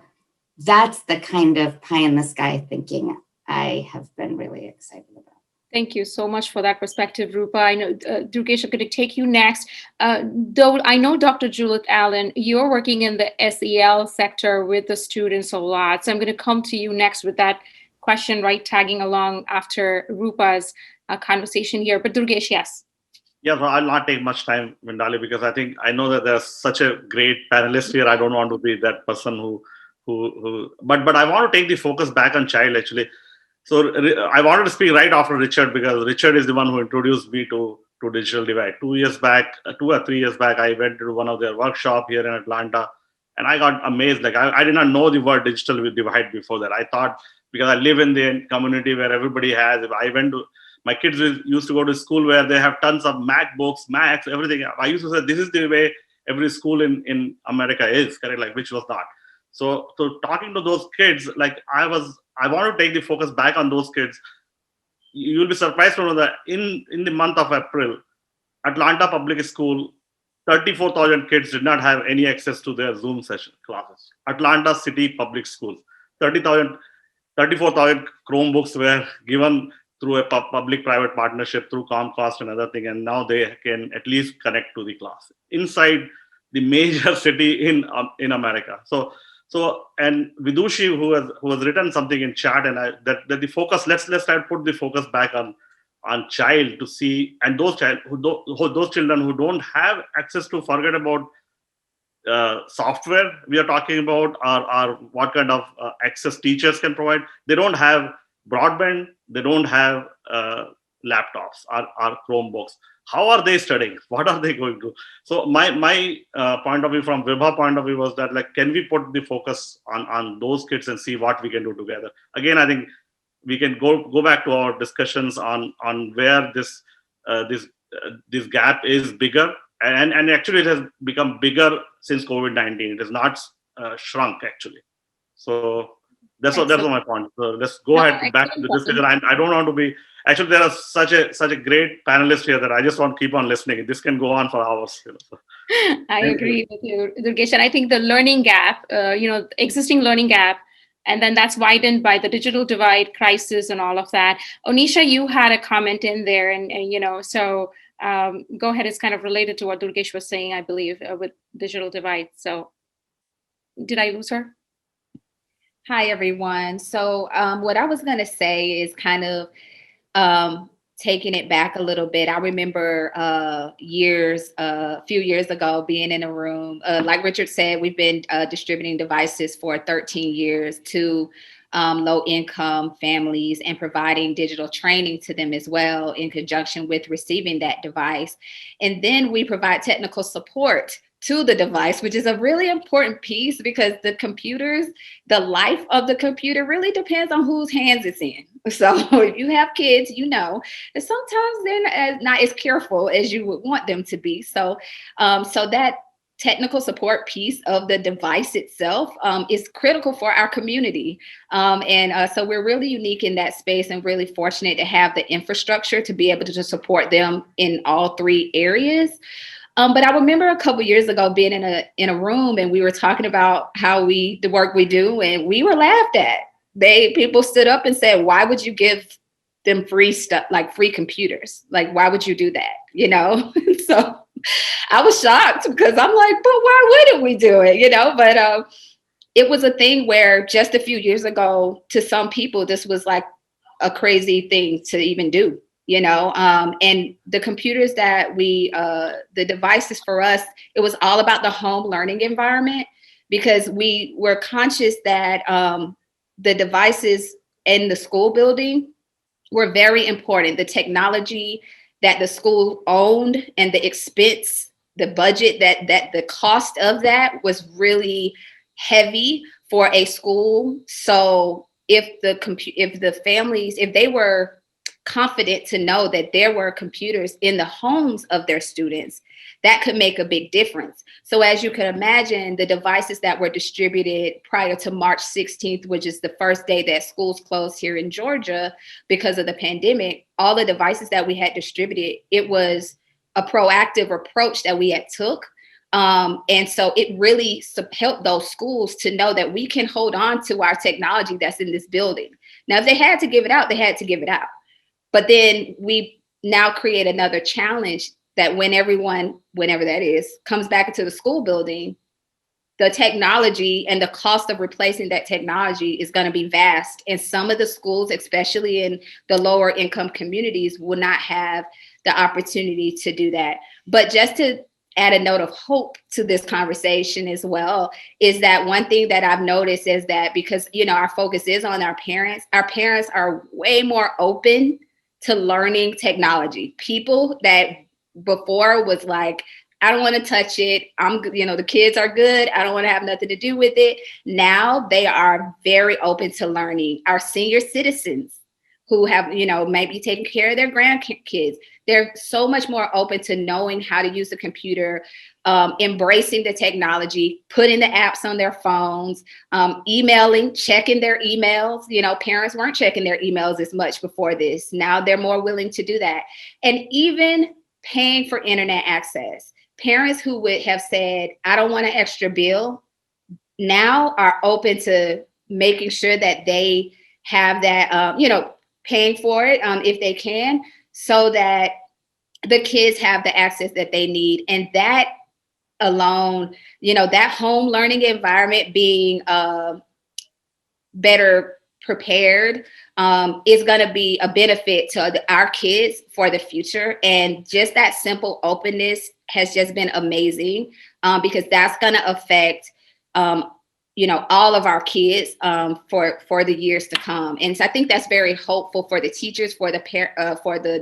that's the kind of pie in the sky thinking I have been really excited about. Thank you so much for that perspective, Rupa. I know, Durgesh, I'm going to take you next. Though I know, Dr. Juliet Allen, you're working in the SEL sector with the students a lot. So I'm going to come to you next with that question, right, tagging along after Rupa's conversation here. But Durgesh, yes. Yeah, so I'll not take much time, Mindali, because I know that there's such a great panelist here. I don't want to be that person but I want to take the focus back on child, actually. So I wanted to speak right after Richard, because Richard is the one who introduced me to Digital Divide. 2 or 3 years back, I went to one of their workshops here in Atlanta, and I got amazed. Like I did not know the word digital divide before that. I thought, because I live in the community where everybody has, my kids used to go to school where they have tons of MacBooks, Macs, everything. I used to say, this is the way every school in America is, correct? Like, which was not. So talking to those kids, like I want to take the focus back on those kids. You'll be surprised to know that in the month of April, Atlanta Public School, 34,000 kids did not have any access to their Zoom session classes. Atlanta City Public Schools, 34,000 Chromebooks were given through a public-private partnership through Comcast and other thing, and now they can at least connect to the class inside the major city in America. So and Vidushi, who has written something in chat, and that the focus, let's try to put the focus back on child to see, and those children who don't have access to, forget about software we are talking about, or what kind of access teachers can provide. They don't have broadband, they don't have laptops or Chromebooks. How are they studying? What are they going to? So my point of view, from Vibha point of view, was that, like, can we put the focus on those kids and see what we can do together? Again, I think we can go back to our discussions on where this gap is bigger, and actually it has become bigger since COVID-19. It has not shrunk, actually. So that's my point. So let's go ahead back to the discussion. I don't want to be. Actually, there are such a great panelist here that I just want to keep on listening. This can go on for hours. I agree with you, Durgesh. And I think the learning gap, existing learning gap, and then that's widened by the digital divide crisis and all of that. Onisha, you had a comment in there, and so go ahead. It's kind of related to what Durgesh was saying, I believe, with digital divide. So did I lose her? Hi, everyone. So what I was going to say is kind of taking it back a little bit. I remember a few years ago being in a room, like Richard said, we've been distributing devices for 13 years to low-income families and providing digital training to them as well in conjunction with receiving that device. And then we provide technical support to the device, which is a really important piece because the computers, the life of the computer really depends on whose hands it's in. So if you have kids, you know that sometimes they're not as careful as you would want them to be. So that technical support piece of the device itself is critical for our community. So we're really unique in that space and really fortunate to have the infrastructure to be able to support them in all three areas. But I remember a couple years ago being in a room and we were talking about how the work we do, and we were laughed at. People stood up and said, "Why would you give them free stuff, like free computers? Like, why would you do that?" You know? So I was shocked because I'm like, "But why wouldn't we do it?" You know? But it was a thing where just a few years ago, to some people, this was like a crazy thing to even do. You know, and the computers that the devices for us, it was all about the home learning environment, because we were conscious that the devices in the school building were very important. The technology that the school owned and the expense, the budget, that the cost of that was really heavy for a school. So if the families, if they were confident to know that there were computers in the homes of their students, that could make a big difference. So as you can imagine, the devices that were distributed prior to March 16th, which is the first day that schools closed here in Georgia because of the pandemic, all the devices that we had distributed, it was a proactive approach that we had took. And so it really helped those schools to know that we can hold on to our technology that's in this building. Now, if they had to give it out, they had to give it out. But then we now create another challenge that when everyone, whenever that is, comes back into the school building, the technology and the cost of replacing that technology is going to be vast. And some of the schools, especially in the lower income communities, will not have the opportunity to do that. But just to add a note of hope to this conversation as well, is that one thing that I've noticed is that because, you know, our focus is on our parents are way more open to learning technology. People that before was like, I don't want to touch it. The kids are good. I don't want to have nothing to do with it. Now they are very open to learning. Our senior citizens who have, maybe taken care of their grandkids, they're so much more open to knowing how to use the computer, embracing the technology, putting the apps on their phones, emailing, checking their emails. Parents weren't checking their emails as much before this. Now they're more willing to do that. And even paying for internet access. Parents who would have said, I don't want an extra bill, now are open to making sure that they have that, paying for it if they can, so that the kids have the access that they need. And that alone, that home learning environment being better prepared is going to be a benefit to our kids for the future. And just that simple openness has just been amazing because that's going to affect all of our kids for the years to come. And so I think that's very hopeful for the teachers, for the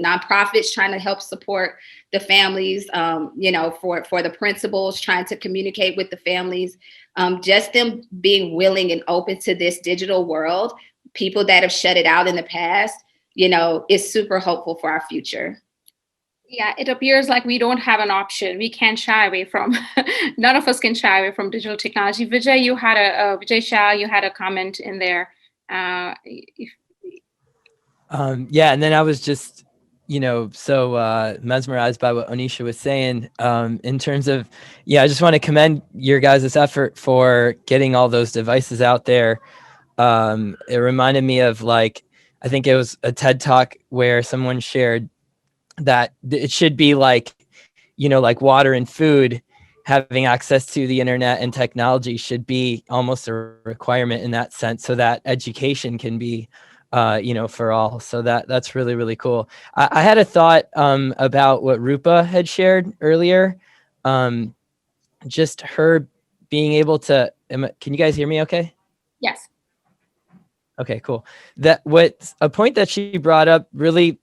nonprofits trying to help support the families, for the principals trying to communicate with the families, just them being willing and open to this digital world. People that have shut it out in the past, is super hopeful for our future. Yeah, it appears like we don't have an option. We can't shy away from, none of us can shy away from digital technology. Vijay Shah, you had a comment in there. Yeah, and then I was just, so mesmerized by what Onisha was saying in terms of, I just want to commend your guys' effort for getting all those devices out there. It reminded me of I think it was a TED Talk where someone shared that it should be like water and food. Having access to the internet and technology should be almost a requirement in that sense, so that education can be, for all. So that's really, really cool. I had a thought about what Rupa had shared earlier. Just her being able to, can you guys hear me okay? Yes. Okay, cool. A point that she brought up really,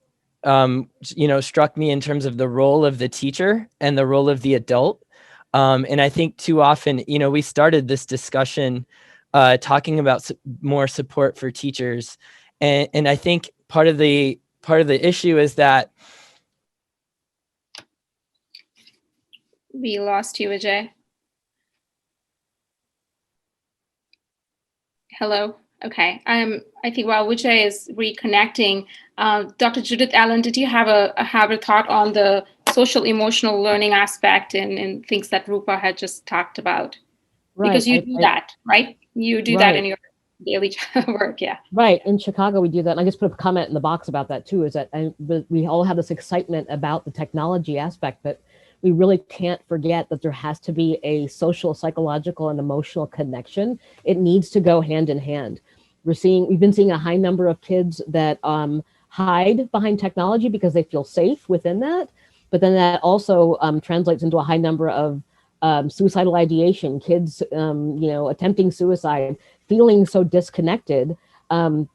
struck me in terms of the role of the teacher and the role of the adult. And I think too often, we started this discussion talking about more support for teachers. And I think part of the issue is that we lost you, Ajay. Hello. Okay. I think while Vijay is reconnecting, Dr. Judith Allen, did you have a thought on the social emotional learning aspect and things that Rupa had just talked about? Right. Because you do that, right? You do that in your daily work, yeah. Right. In Chicago, we do that. And I just put a comment in the box about that too, is that we all have this excitement about the technology aspect, but we really can't forget that there has to be a social, psychological, and emotional connection. It needs to go hand in hand. We've been seeing a high number of kids that hide behind technology because they feel safe within that. But then that also translates into a high number of suicidal ideation, kids, attempting suicide, feeling so disconnected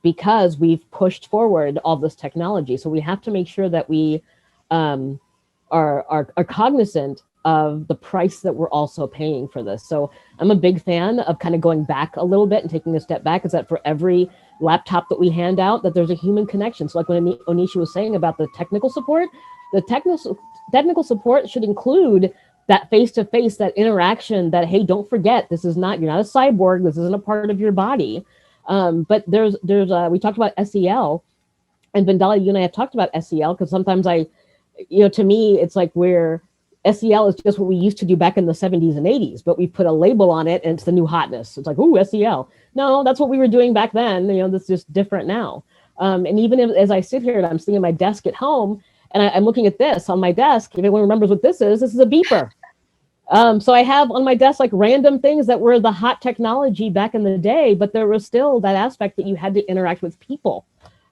because we've pushed forward all this technology. So we have to make sure that we are cognizant of the price that we're also paying for this. So I'm a big fan of kind of going back a little bit and taking a step back, is that for every laptop that we hand out, that there's a human connection. So like when Onisha was saying about the technical support, the technical support should include that face-to-face, that interaction, that, hey, don't forget, you're not a cyborg, this isn't a part of your body. But there's we talked about SEL, and Vandali, you and I have talked about SEL, because sometimes to me, it's like SEL is just what we used to do back in the 70s and 80s, but we put a label on it and it's the new hotness. It's like, ooh, SEL. No, that's what we were doing back then. This is just different now. And even as I sit here and I'm sitting at my desk at home, and I'm looking at this on my desk, if anyone remembers what this is a beeper. So I have on my desk like random things that were the hot technology back in the day, but there was still that aspect that you had to interact with people.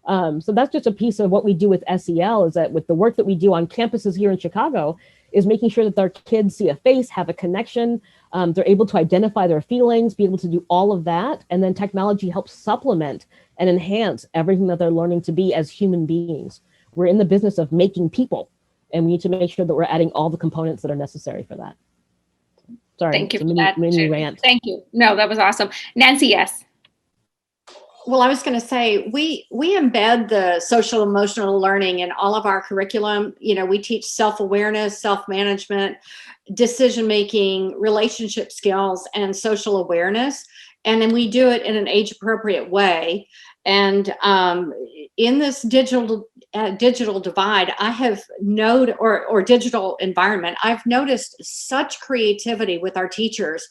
So that's just a piece of what we do with SEL, is that with the work that we do on campuses here in Chicago, is making sure that our kids see a face, have a connection, they're able to identify their feelings, be able to do all of that. And then technology helps supplement and enhance everything that they're learning to be as human beings. We're in the business of making people, and we need to make sure that we're adding all the components that are necessary for that. Sorry, thank you for mini, that. Mini rant. Thank you. No, that was awesome. Nancy, yes. Well, I was going to say, we embed the social emotional learning in all of our curriculum. We teach self-awareness, self-management, decision-making, relationship skills, and social awareness. And then we do it in an age-appropriate way. And in this digital divide, I have noted, or digital environment, I've noticed such creativity with our teachers.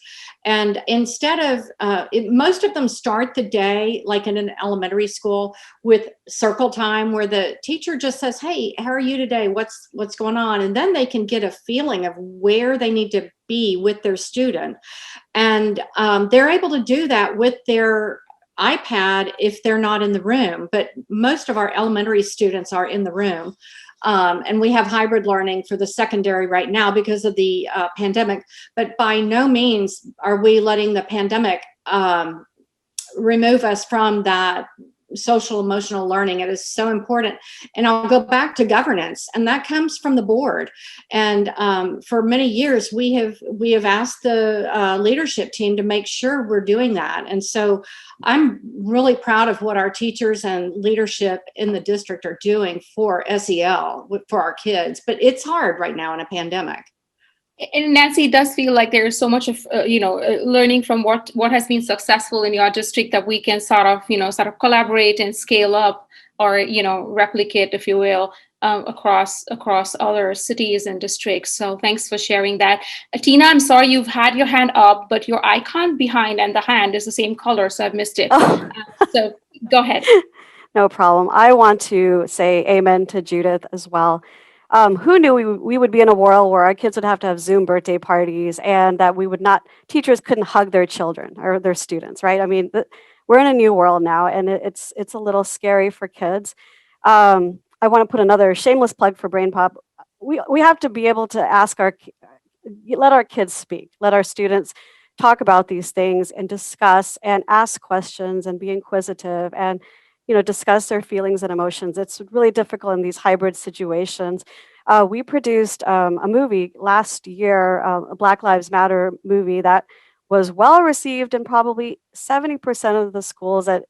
And instead of, most of them start the day, like in an elementary school, with circle time, where the teacher just says, hey, how are you today? What's going on? And then they can get a feeling of where they need to be with their student. And they're able to do that with their iPad if they're not in the room, but most of our elementary students are in the room. And we have hybrid learning for the secondary right now because of the pandemic, but by no means are we letting the pandemic remove us from that social emotional learning. It is so important. And I'll go back to governance, and that comes from the board. And for many years, we have asked the leadership team to make sure we're doing that. And so I'm really proud of what our teachers and leadership in the district are doing for SEL, for our kids, but it's hard right now in a pandemic. And Nancy, it does feel like there is so much of learning from what has been successful in your district that we can sort of collaborate and scale up, or replicate, if you will, across other cities and districts. So thanks for sharing that. Tina, I'm sorry you've had your hand up, but your icon behind and the hand is the same color, so I've missed it. Oh. So go ahead. No problem. I want to say amen to Judith as well. Who knew we would be in a world where our kids would have to have Zoom birthday parties, and that teachers couldn't hug their children or their students, right? I mean, we're in a new world now, and it's a little scary for kids. I want to put another shameless plug for Brain Pop. We have to be able to let our kids speak, let our students talk about these things and discuss and ask questions and be inquisitive and, discuss their feelings and emotions. It's really difficult in these hybrid situations. We produced a movie last year, a Black Lives Matter movie that was well received in probably 70% of the schools that,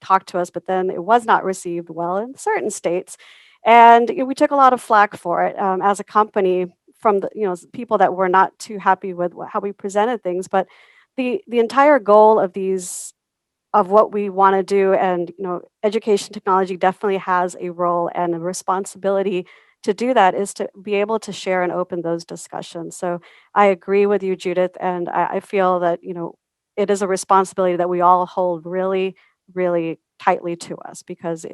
talked to us, but then it was not received well in certain states. And we took a lot of flack for it as a company from the people that were not too happy with how we presented things. But the entire goal of what we want to do, and education technology definitely has a role and a responsibility to do that, is to be able to share and open those discussions. So I agree with you, Judith, and I feel that it is a responsibility that we all hold really, really tightly to us, because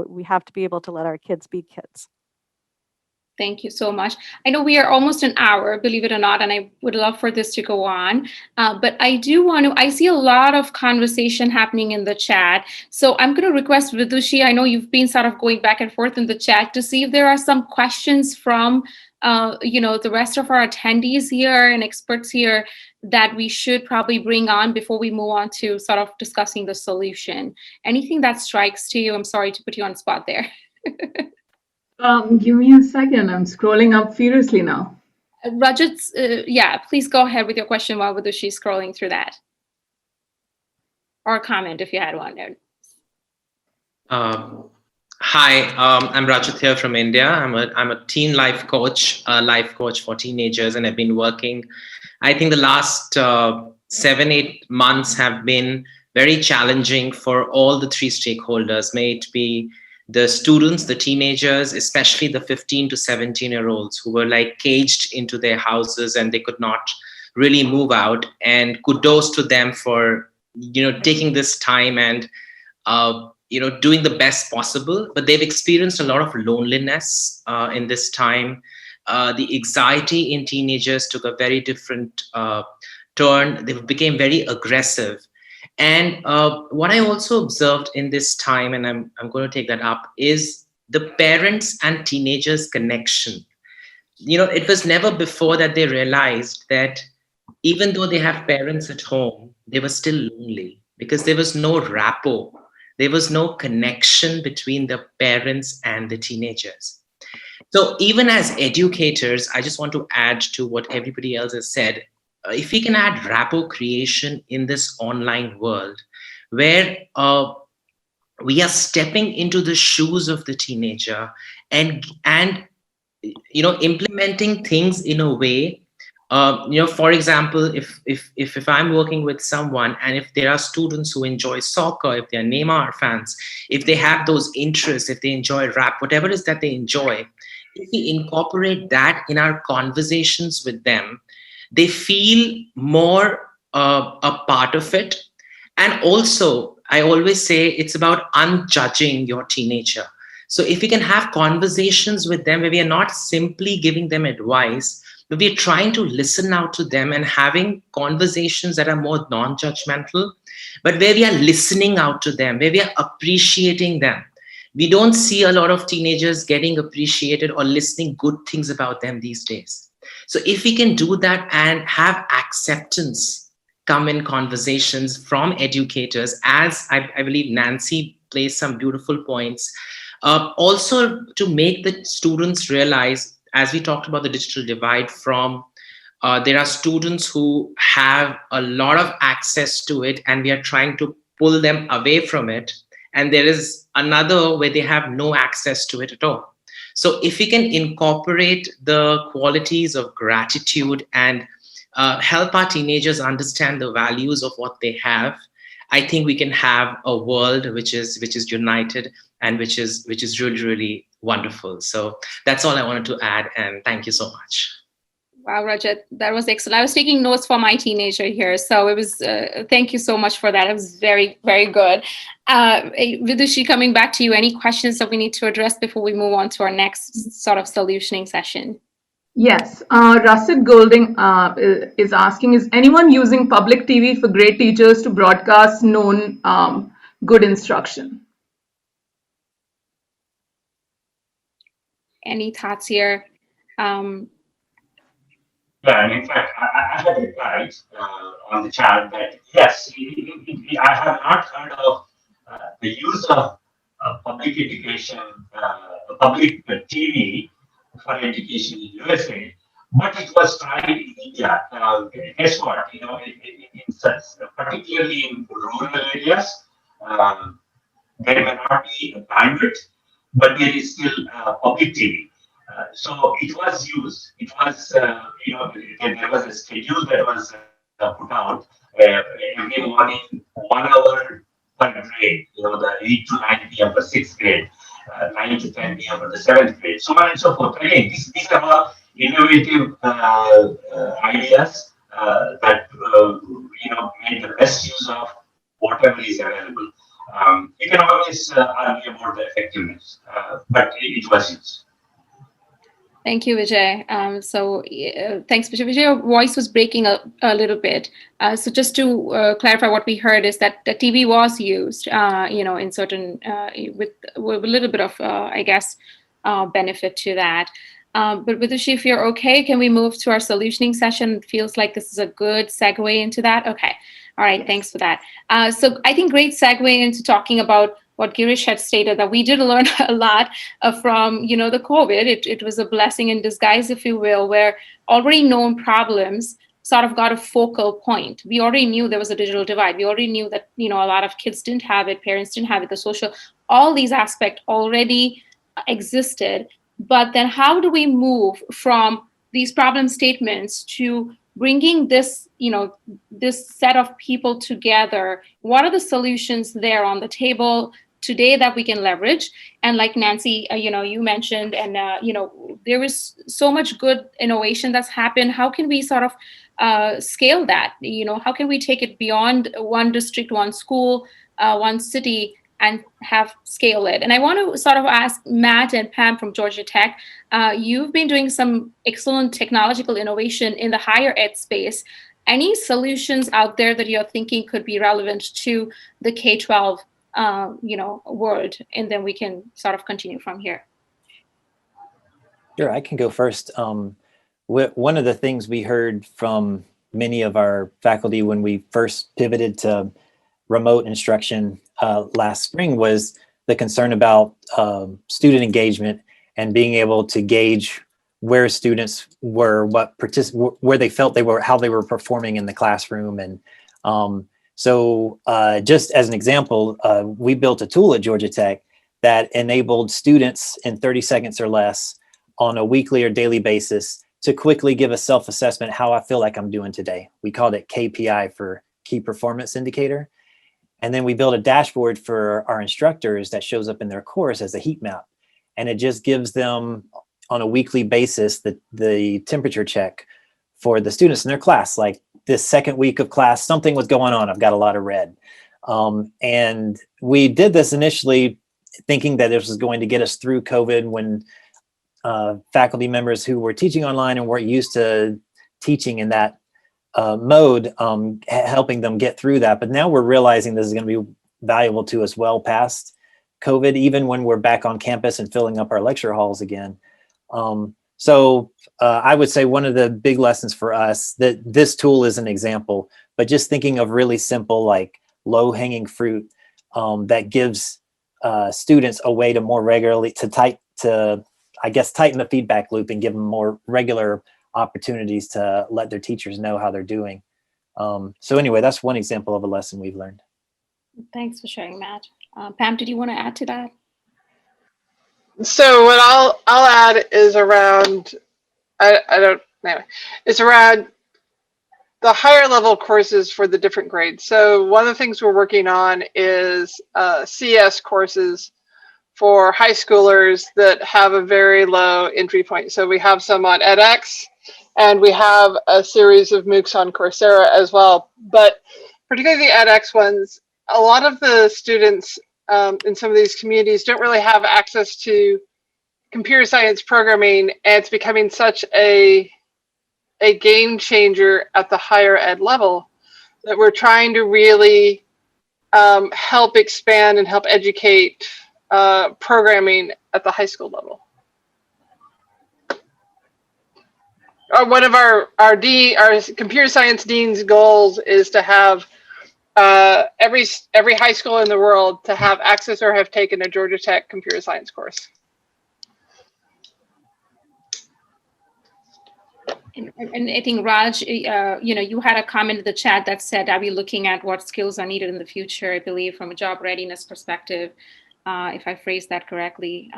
we have to be able to let our kids be kids. Thank you so much. I know we are almost an hour, believe it or not, and I would love for this to go on. But I see a lot of conversation happening in the chat. So I'm going to request Vidushi, I know you've been sort of going back and forth in the chat, to see if there are some questions from the rest of our attendees here and experts here that we should probably bring on before we move on to sort of discussing the solution. Anything that strikes to you? I'm sorry to put you on the spot there. Give me a second. I'm scrolling up furiously now. Rajat, please go ahead with your question while Vidushi's scrolling through that. Or comment if you had one there. Hi, I'm Rajat here from India. I'm a teen life coach for teenagers, and I've been working. I think the last 7-8 months have been very challenging for all the three stakeholders, may it be the students, the teenagers, especially the 15 to 17-year-olds who were like caged into their houses and they could not really move out. And kudos to them for, taking this time and, doing the best possible. But they've experienced a lot of loneliness in this time. The anxiety in teenagers took a very different turn. They became very aggressive. And what I also observed in this time, and I'm going to take that up, is the parents and teenagers connection. It was never before that they realized that even though they have parents at home, they were still lonely because there was no rapport. There was no connection between the parents and the teenagers. So even as educators, I just want to add to what everybody else has said. If we can add rapport creation in this online world, where we are stepping into the shoes of the teenager and implementing things in a way, for example, if I'm working with someone and if there are students who enjoy soccer, if they're Neymar fans, if they have those interests, if they enjoy rap, whatever it is that they enjoy, if we incorporate that in our conversations with them, they feel more a part of it. And also, I always say it's about unjudging your teenager. So if we can have conversations with them where we are not simply giving them advice, but we are trying to listen out to them and having conversations that are more non-judgmental, but where we are listening out to them, where we are appreciating them. We don't see a lot of teenagers getting appreciated or listening good things about them these days. So if we can do that and have acceptance come in conversations from educators, as I believe Nancy placed some beautiful points, also to make the students realize, as we talked about the digital divide, from there are students who have a lot of access to it and we are trying to pull them away from it. And there is another where they have no access to it at all. So if we can incorporate the qualities of gratitude and help our teenagers understand the values of what they have, I think we can have a world which is united and which is really, really wonderful. So that's all I wanted to add, and thank you so much. Wow, Rajat, that was excellent. I was taking notes for my teenager here, so it was. Thank you so much for that. It was very, very good. Vidushi, coming back to you, any questions that we need to address before we move on to our next sort of solutioning session? Yes, Russet Golding is asking, is anyone using public TV for great teachers to broadcast known good instruction? Any thoughts here? Yeah, and in fact, I had replied on the chat that yes, I have not heard of the use of public education, public TV for education in USA, but it was tried in India. Guess what? You know, in such, particularly in rural areas, um, there may not be a bandwidth, but there is still public TV. So it was used. It was, there was a schedule that was put out every morning, 1 hour per grade. You know, the 8 to 9 p.m. for sixth grade, 9 to 10 p.m. for the seventh grade, so on and so forth. Again, these are all innovative ideas that make the best use of whatever is available. You can always argue about the effectiveness, but it was used. Thank you, Vijay. Thanks, Vijay. Vijay, your voice was breaking a little bit. So just to clarify, what we heard is that the TV was used, in certain, with a little bit of, I guess, benefit to that. But Vidushi, if you're okay, can we move to our solutioning session? It feels like this is a good segue into that. Okay. All right. Thanks for that. So I think great segue into talking about what Girish had stated, that we did learn a lot from, the COVID. It was a blessing in disguise, if you will, where already known problems sort of got a focal point. We already knew there was a digital divide. We already knew that, a lot of kids didn't have it, parents didn't have it, the social, all these aspects already existed. But then how do we move from these problem statements to bringing this, this set of people together? What are the solutions there on the table today that we can leverage? And like Nancy, you mentioned, and there is so much good innovation that's happened. How can we sort of scale that? How can we take it beyond one district, one school, one city, and have scale it? And I want to sort of ask Matt and Pam from Georgia Tech. You've been doing some excellent technological innovation in the higher ed space. Any solutions out there that you're thinking could be relevant to the K-12 world, and then we can sort of continue from here. Sure, I can go first. One of the things we heard from many of our faculty when we first pivoted to remote instruction last spring was the concern about student engagement and being able to gauge where students were, where they felt they were, how they were performing in the classroom. And so just as an example, we built a tool at Georgia Tech that enabled students in 30 seconds or less on a weekly or daily basis to quickly give a self-assessment how I feel like I'm doing today. We called it KPI, for Key Performance Indicator. And then we built a dashboard for our instructors that shows up in their course as a heat map. And it just gives them on a weekly basis the temperature check for the students in their class. Like this second week of class, something was going on. I've got a lot of red. And we did this initially thinking that this was going to get us through COVID, when faculty members who were teaching online and weren't used to teaching in that mode, helping them get through that. But now we're realizing this is going to be valuable to us well past COVID, even when we're back on campus and filling up our lecture halls again. So I would say one of the big lessons for us, that this tool is an example, but just thinking of really simple, like low-hanging fruit that gives students a way to more regularly tighten the feedback loop and give them more regular opportunities to let their teachers know how they're doing. So anyway, that's one example of a lesson we've learned. Thanks for sharing, Matt. Pam, did you want to add to that? So what I'll add is around, it's around the higher level courses for the different grades. So one of the things we're working on is CS courses for high schoolers that have a very low entry point. So we have some on edX, and we have a series of MOOCs on Coursera as well. But particularly the edX ones, a lot of the students in some of these communities don't really have access to computer science programming, and it's becoming such a game changer at the higher ed level that we're trying to really help expand and help educate programming at the high school level. one of our computer science dean's goals is to have every high school in the world to have access or have taken a Georgia Tech computer science course. And I think Raj, you had a comment in the chat that said, "Are we looking at what skills are needed in the future?" I believe from a job readiness perspective, if I phrased that correctly.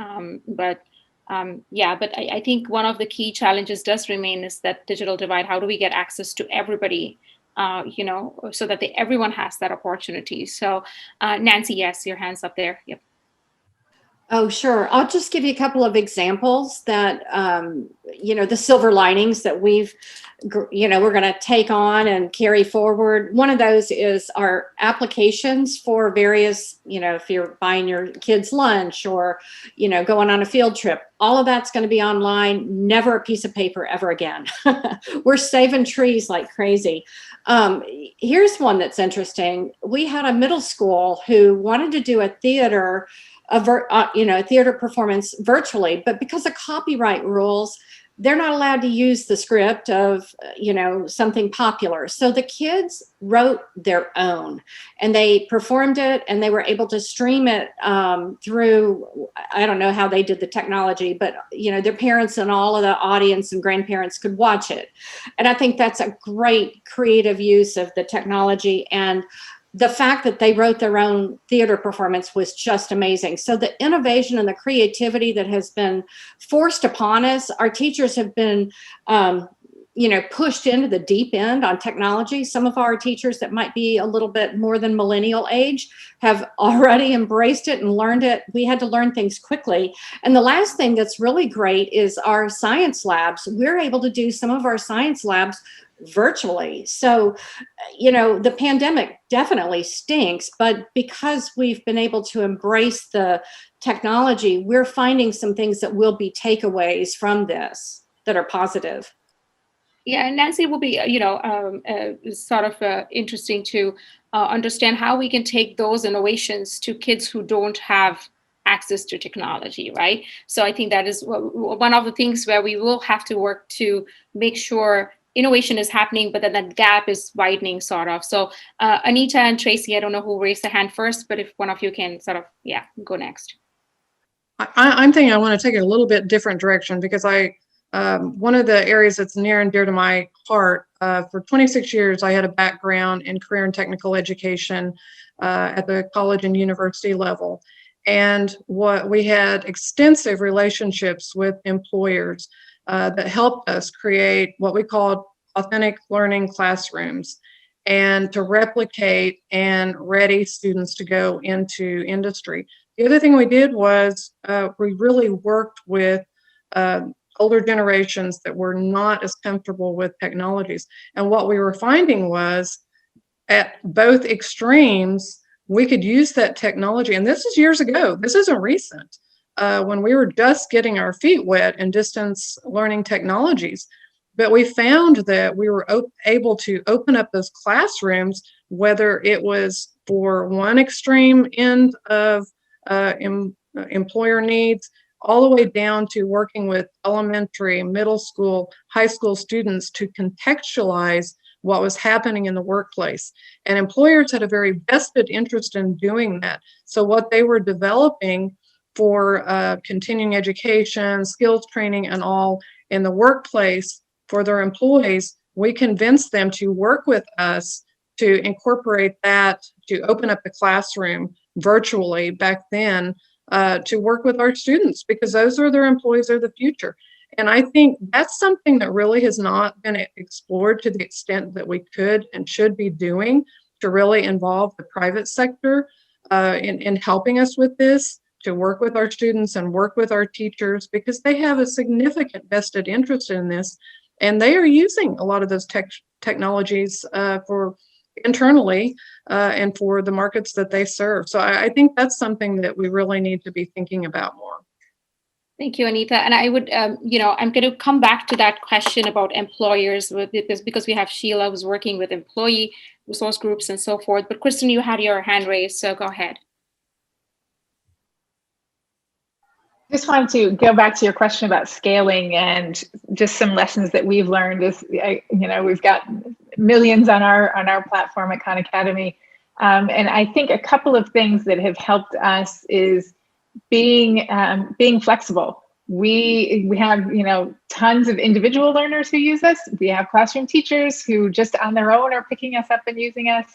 But I think one of the key challenges does remain is that digital divide. How do we get access to everybody? So that everyone has that opportunity. So, Nancy, yes, your hand's up there. Yep. Oh, sure. I'll just give you a couple of examples that, the silver linings that we're going to take on and carry forward. One of those is our applications for various, if you're buying your kids lunch or, going on a field trip, all of that's going to be online, never a piece of paper ever again. We're saving trees like crazy. Here's one that's interesting. We had a middle school who wanted to do a theater theater performance virtually, but because of copyright rules, they're not allowed to use the script of, something popular. So the kids wrote their own and they performed it and they were able to stream it through, I don't know how they did the technology, but, their parents and all of the audience and grandparents could watch it. And I think that's a great creative use of the technology. And the fact that they wrote their own theater performance was just amazing. So the innovation and the creativity that has been forced upon us, our teachers have been, pushed into the deep end on technology. Some of our teachers that might be a little bit more than millennial age have already embraced it and learned it. We had to learn things quickly. And the last thing that's really great is our science labs. We're able to do some of our science labs virtually. So, the pandemic definitely stinks, but because we've been able to embrace the technology, we're finding some things that will be takeaways from this that are positive. Yeah, and Nancy, it will be, sort of interesting to understand how we can take those innovations to kids who don't have access to technology, right? So I think that is one of the things where we will have to work to make sure innovation is happening, but then that gap is widening, sort of. So Anita and Tracy, I don't know who raised the hand first, but if one of you can sort of, go next. I'm thinking I want to take it a little bit different direction because one of the areas that's near and dear to my heart, for 26 years, I had a background in career and technical education at the college and university level. And we had extensive relationships with employers that helped us create what we called authentic learning classrooms and to replicate and ready students to go into industry. The other thing we did was we really worked with older generations that were not as comfortable with technologies. And what we were finding was at both extremes, we could use that technology. And this is years ago. This isn't recent. When we were just getting our feet wet in distance learning technologies. But we found that we were able to open up those classrooms, whether it was for one extreme end of employer needs, all the way down to working with elementary, middle school, high school students to contextualize what was happening in the workplace. And employers had a very vested interest in doing that. So what they were developing for continuing education, skills training, and all in the workplace for their employees, we convinced them to work with us to incorporate that, to open up the classroom virtually back then, to work with our students, because those are their employees, they're the future. And I think that's something that really has not been explored to the extent that we could and should be doing, to really involve the private sector in helping us with this, to work with our students and work with our teachers, because they have a significant vested interest in this. And they are using a lot of those technologies for internally and for the markets that they serve. So I think that's something that we really need to be thinking about more. Thank you, Anita. And I would, I'm going to come back to that question about employers with this because we have Sheila who's working with employee resource groups and so forth. But Kristen, you had your hand raised, so go ahead. Just wanted to go back to your question about scaling and just some lessons that we've learned is, we've got millions on our platform at Khan Academy. And I think a couple of things that have helped us is being flexible. We have, tons of individual learners who use us. We have classroom teachers who just on their own are picking us up and using us.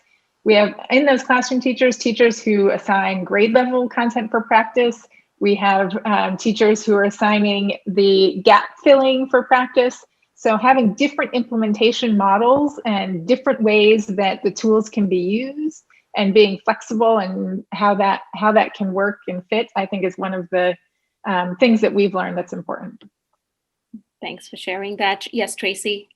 We have in those classroom teachers who assign grade level content for practice. We have teachers who are assigning the gap filling for practice. So having different implementation models and different ways that the tools can be used and being flexible and how that can work and fit, I think is one of the things that we've learned that's important. Thanks for sharing that. Yes, Tracy.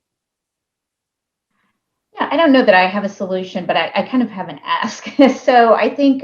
Yeah, I don't know that I have a solution, but I kind of have an ask. So I think,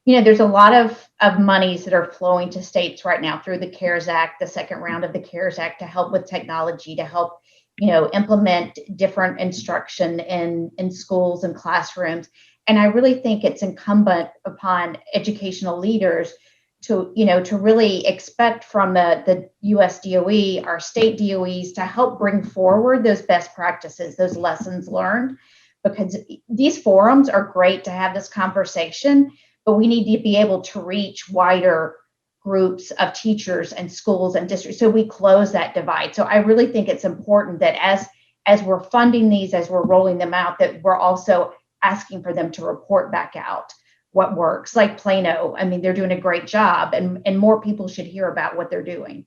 there's a lot of monies that are flowing to states right now through the CARES Act, the second round of the CARES Act, to help with technology, to help, implement different instruction in schools and classrooms. And I really think it's incumbent upon educational leaders to really expect from the US DOE, our state DOEs, to help bring forward those best practices, those lessons learned, because these forums are great to have this conversation, but we need to be able to reach wider groups of teachers and schools and districts so we close that divide. So I really think it's important that as we're funding these, as we're rolling them out, that we're also asking for them to report back out what works. Like Plano, I mean, they're doing a great job, and more people should hear about what they're doing.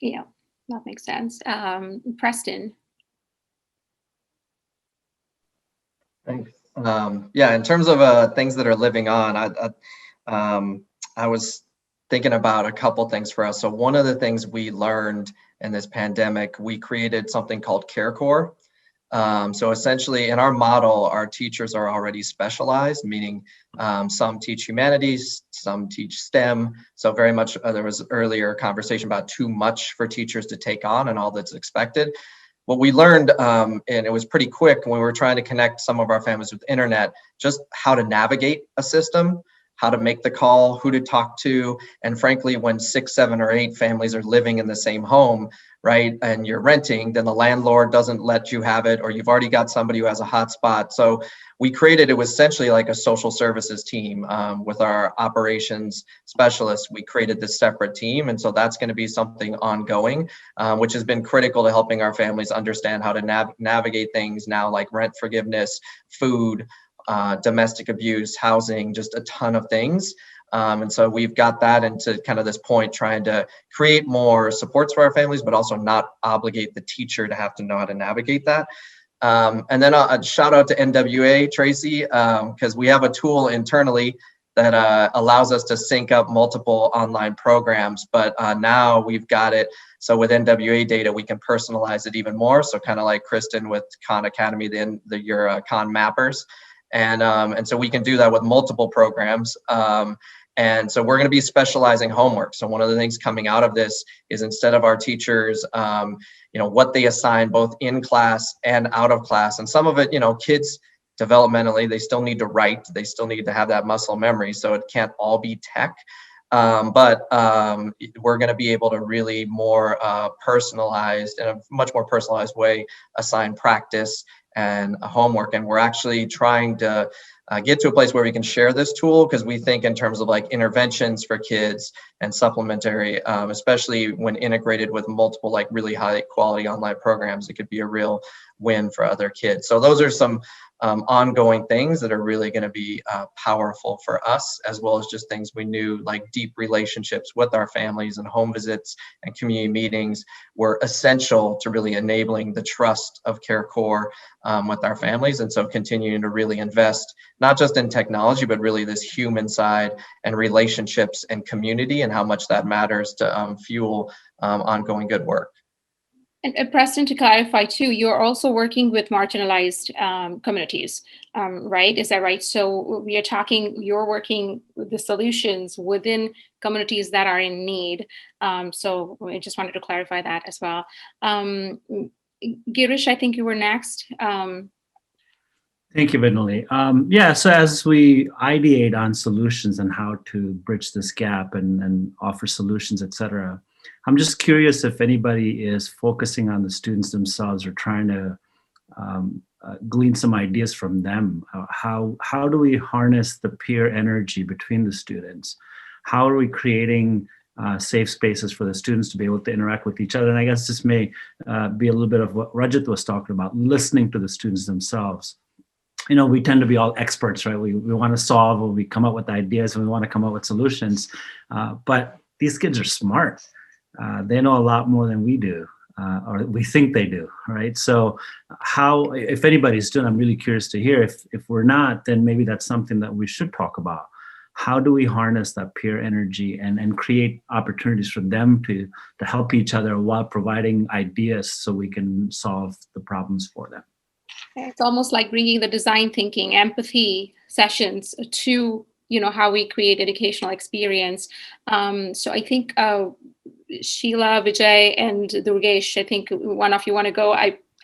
Yeah, that makes sense. Preston. Thanks. Yeah, in terms of things that are living on, I was thinking about a couple things for us. So one of the things we learned in this pandemic, we created something called CareCore. So essentially in our model, our teachers are already specialized, meaning some teach humanities, some teach STEM. So very much, there was earlier conversation about too much for teachers to take on and all that's expected. What we learned, and it was pretty quick when we were trying to connect some of our families with internet, just how to navigate a system, how to make the call, who to talk to. And frankly, when 6, 7, or 8 families are living in the same home, right, and you're renting, then the landlord doesn't let you have it, or you've already got somebody who has a hotspot. So we created, it was essentially like a social services team with our operations specialists. We created this separate team. And so that's going to be something ongoing, which has been critical to helping our families understand how to navigate things now, like rent forgiveness, food, domestic abuse, housing, just a ton of things. And so we've got that into kind of this point, trying to create more supports for our families, but also not obligate the teacher to have to know how to navigate that. And then a shout out to NWA, Tracy, because we have a tool internally that allows us to sync up multiple online programs, but now we've got it. So with NWA data, we can personalize it even more. So kind of like Kristen with Khan Academy, your Khan mappers. And so we can do that with multiple programs. And so we're going to be specializing homework. So one of the things coming out of this is, instead of our teachers, what they assign both in class and out of class. And some of it, kids developmentally, they still need to write, they still need to have that muscle memory. So it can't all be tech. But we're going to be able to really more personalized, in a much more personalized way, assign practice and homework. And we're actually trying to get to a place where we can share this tool, because we think in terms of like interventions for kids and supplementary, especially when integrated with multiple like really high quality online programs, it could be a real win for other kids. So those are some ongoing things that are really going to be powerful for us, as well as just things we knew, like deep relationships with our families and home visits and community meetings were essential to really enabling the trust of CareCore with our families. And so continuing to really invest, not just in technology, but really this human side and relationships and community, and how much that matters to fuel ongoing good work. And Preston, to clarify too, you're also working with marginalized communities, right? Is that right? So you're working with the solutions within communities that are in need. So I just wanted to clarify that as well. Girish, I think you were next. Thank you, Vinali. Yeah, so as we ideate on solutions and how to bridge this gap and offer solutions, et cetera, I'm just curious if anybody is focusing on the students themselves or trying to glean some ideas from them. How do we harness the peer energy between the students? How are we creating safe spaces for the students to be able to interact with each other? And I guess this may be a little bit of what Rajat was talking about, listening to the students themselves. You know, we tend to be all experts, right? We want to solve, or we come up with ideas, and we want to come up with solutions. But these kids are smart. They know a lot more than we do, or we think they do, right? So how, if anybody's doing, I'm really curious to hear. If we're not, then maybe that's something that we should talk about. How do we harness that peer energy and create opportunities for them to help each other while providing ideas so we can solve the problems for them? It's almost like bringing the design thinking, empathy sessions to, you know, how we create educational experience. So I think Sheila, Vijay, and Durgesh, I think one of you want to go.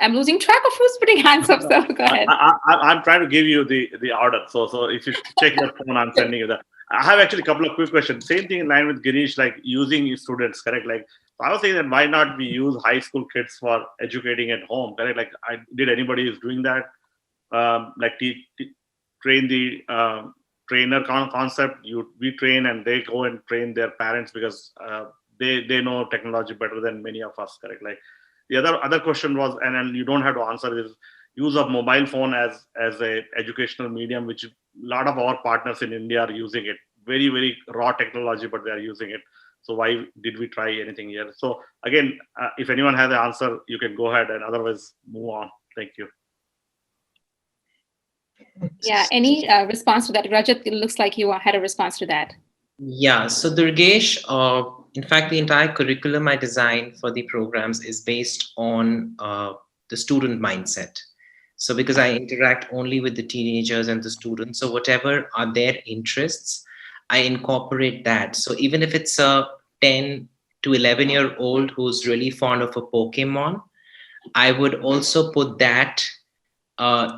I'm losing track of who's putting hands up, so go ahead. I'm trying to give you the order. So if you check your phone, I'm sending you that. I have actually a couple of quick questions. Same thing in line with Girish, like using students, correct? Like, so I was saying that why not we use high school kids for educating at home, correct? Like, did anybody is doing that? Like train the trainer concept. We train and they go and train their parents because they know technology better than many of us, correct? Like the other question was, and you don't have to answer, is use of mobile phone as a educational medium, which a lot of our partners in India are using it. Very, very raw technology, but they are using it. So why did we try anything here? So again, if anyone has an answer, you can go ahead, and otherwise move on. Thank you. Yeah, any response to that? Rajat, it looks like you had a response to that. Yeah, so Durgesh, in fact, the entire curriculum I designed for the programs is based on the student mindset. So because I interact only with the teenagers and the students, so whatever are their interests, I incorporate that. So even if it's a 10 to 11-year-old who's really fond of a Pokemon, I would also put that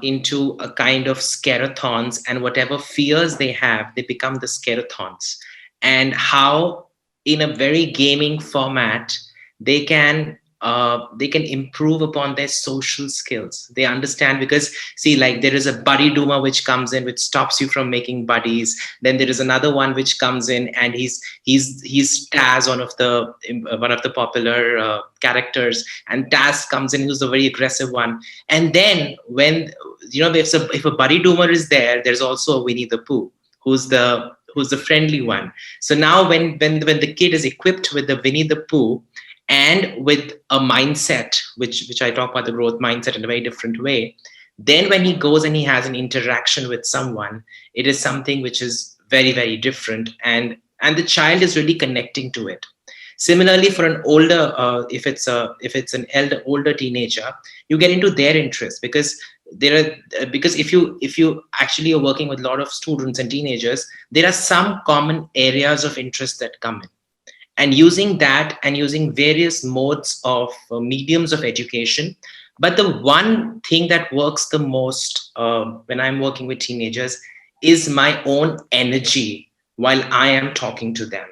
into a kind of scarathons, and whatever fears they have, they become the scarathons. And how in a very gaming format, they can improve upon their social skills. They understand, because see, like there is a buddy doomer which comes in, which stops you from making buddies. Then there is another one which comes in, and he's Taz, one of the popular characters, and Taz comes in, who's the very aggressive one. And then when, you know, if a buddy doomer is there, there's also a Winnie the Pooh, who's the friendly one. So now when the kid is equipped with the Winnie the Pooh, and with a mindset, which I talk about, the growth mindset in a very different way, then when he goes and he has an interaction with someone, it is something which is very, very different, and the child is really connecting to it. Similarly, for an older, if it's an older teenager, you get into their interest, because if you actually are working with a lot of students and teenagers, there are some common areas of interest that come in. And using that, and using various modes of mediums of education. But the one thing that works the most when I'm working with teenagers is my own energy while I am talking to them.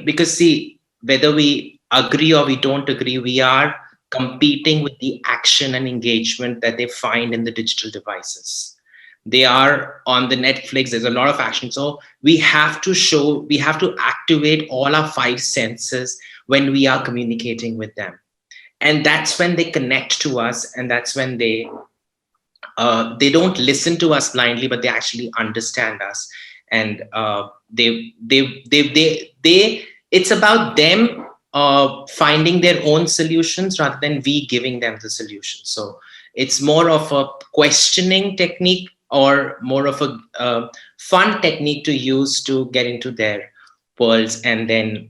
Because see, whether we agree or we don't agree, we are competing with the action and engagement that they find in the digital devices. They are on the Netflix, there's a lot of action. So we have to activate all our 5 senses when we are communicating with them. And that's when they connect to us, and that's when they don't listen to us blindly, but they actually understand us. And it's about them finding their own solutions rather than we giving them the solution. So it's more of a questioning technique, or more of a fun technique to use to get into their worlds, and then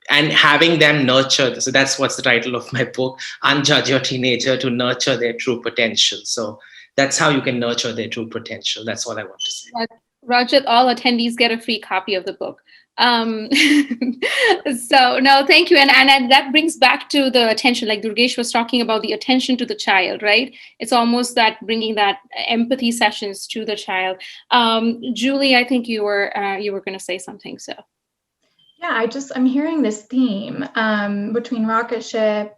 having them nurture. So that's what's the title of my book, Unjudge Your Teenager, to nurture their true potential. So that's how you can nurture their true potential. That's all I want to say. Rajat, all attendees get a free copy of the book. So no, thank you. And that brings back to the attention, like Durgesh was talking about the attention to the child, right? It's almost that bringing that empathy sessions to the child. Julie, I think you were going to say something. So. Yeah, I'm hearing this theme between Rocket Ship,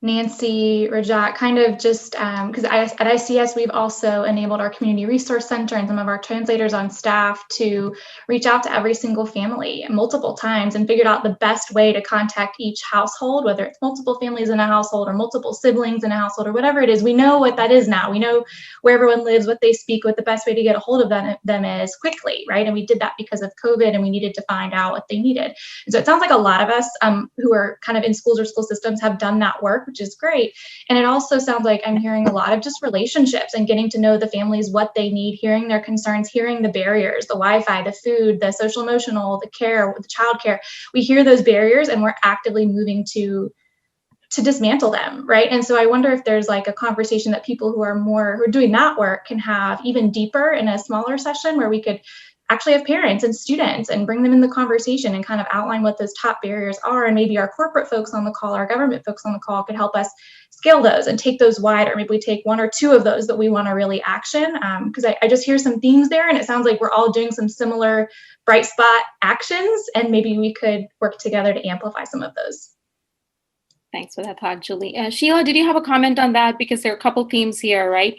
Nancy, Rajat, kind of just because at ICS, we've also enabled our community resource center and some of our translators on staff to reach out to every single family multiple times and figured out the best way to contact each household, whether it's multiple families in a household or multiple siblings in a household or whatever it is. We know what that is now. We know where everyone lives, what they speak, what the best way to get a hold of them is quickly, right? And we did that because of COVID, and we needed to find out what they needed. And so it sounds like a lot of us who are kind of in schools or school systems have done that work, which is great. And it also sounds like I'm hearing a lot of just relationships and getting to know the families, what they need, hearing their concerns, hearing the barriers, the Wi-Fi, the food, the social emotional, the care, the childcare. We hear those barriers and we're actively moving to dismantle them, right? And so I wonder if there's like a conversation that people who are doing that work can have even deeper in a smaller session where we could actually have parents and students and bring them in the conversation and kind of outline what those top barriers are. And maybe our corporate folks on the call, our government folks on the call could help us scale those and take those wider. Maybe we take one or two of those that we want to really action. Because I just hear some themes there, and it sounds like we're all doing some similar bright spot actions, and maybe we could work together to amplify some of those. Thanks for that thought, Julie. Sheila, did you have a comment on that? Because there are a couple themes here, right?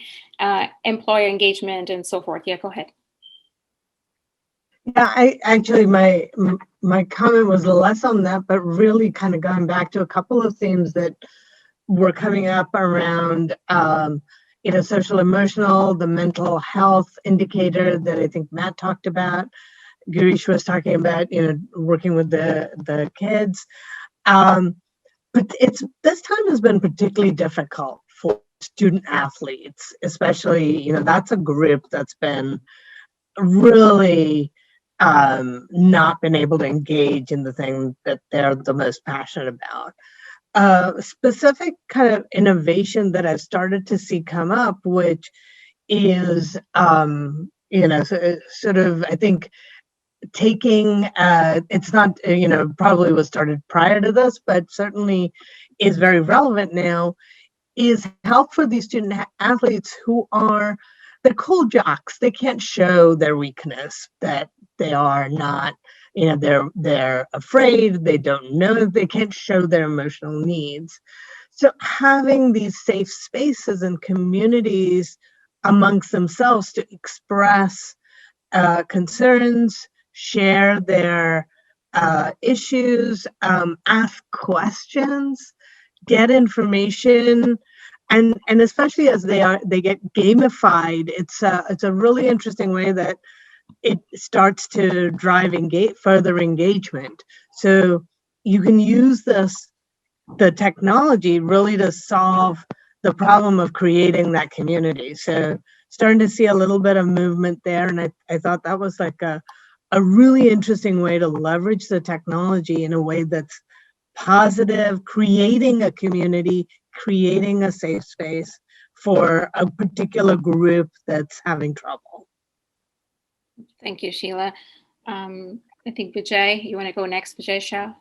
Employer engagement and so forth. Yeah, go ahead. Yeah, I actually, my comment was less on that, but really kind of going back to a couple of themes that were coming up around, social emotional, the mental health indicator that I think Matt talked about. Girish was talking about, working with the kids. But this time has been particularly difficult for student athletes, especially, that's a group that's been really not been able to engage in the thing that they're the most passionate about. Specific kind of innovation that I've started to see come up, which is, sort of, I think, taking, it's not, probably was started prior to this, but certainly is very relevant now, is help for these student athletes who are, they're cool jocks. They can't show their weakness, that they are not, they're afraid, they don't know that they can't show their emotional needs. So having these safe spaces and communities amongst themselves to express concerns, share their issues, ask questions, get information, and especially as they get gamified, it's a really interesting way that it starts to drive further engagement. So you can use the technology really to solve the problem of creating that community. So starting to see a little bit of movement there, and I thought that was like a really interesting way to leverage the technology in a way that's positive, creating a community, creating a safe space for a particular group that's having trouble. Thank you, Sheila. I think Vijay, you want to go next, Vijay Shah?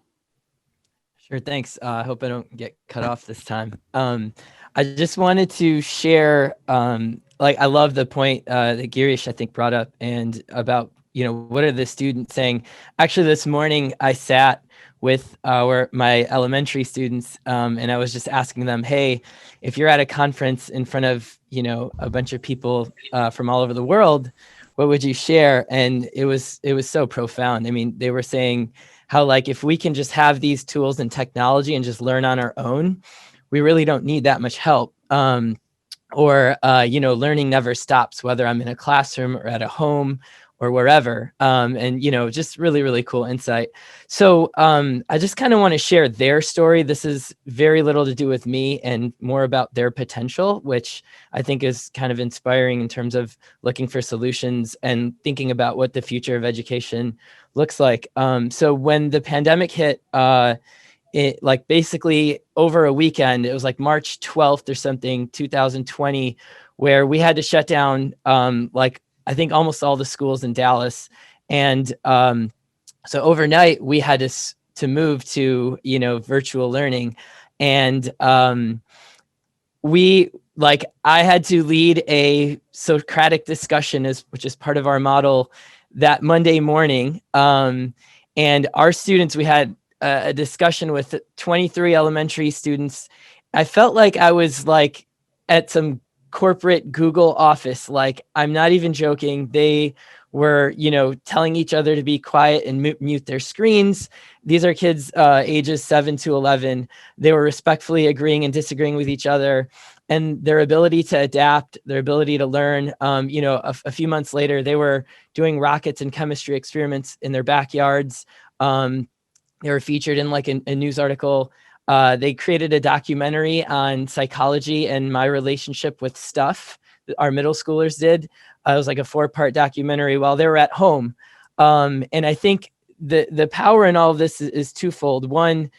Sure, thanks. I hope I don't get cut off this time. I just wanted to share, I love the point that Girish, I think, brought up, and about, what are the students saying? Actually, this morning I sat with my elementary students, and I was just asking them, hey, if you're at a conference in front of, a bunch of people from all over the world, what would you share? And it was so profound. I mean, they were saying how, like, if we can just have these tools and technology and just learn on our own, we really don't need that much help. Learning never stops, whether I'm in a classroom or at a home or wherever. Just really, really cool insight. So I just kind of want to share their story. This is very little to do with me and more about their potential, which I think is kind of inspiring in terms of looking for solutions and thinking about what the future of education looks like. So when the pandemic hit, it basically over a weekend, it was like March 12th or something, 2020, where we had to shut down I think almost all the schools in Dallas. And so overnight we had to move to, virtual learning. And I had to lead a Socratic discussion, which is part of our model, that Monday morning. And our students, we had a discussion with 23 elementary students. I felt like I was like at some corporate Google office. Like, I'm not even joking. They were, telling each other to be quiet and mute their screens. These are kids ages 7 to 11. They were respectfully agreeing and disagreeing with each other, and their ability to adapt, their ability to learn. A few months later, they were doing rockets and chemistry experiments in their backyards. They were featured in like a news article. They created a documentary on psychology and my relationship with stuff. Our middle schoolers did. It was like a 4-part documentary while they were at home. And I think the power in all of this is twofold. One,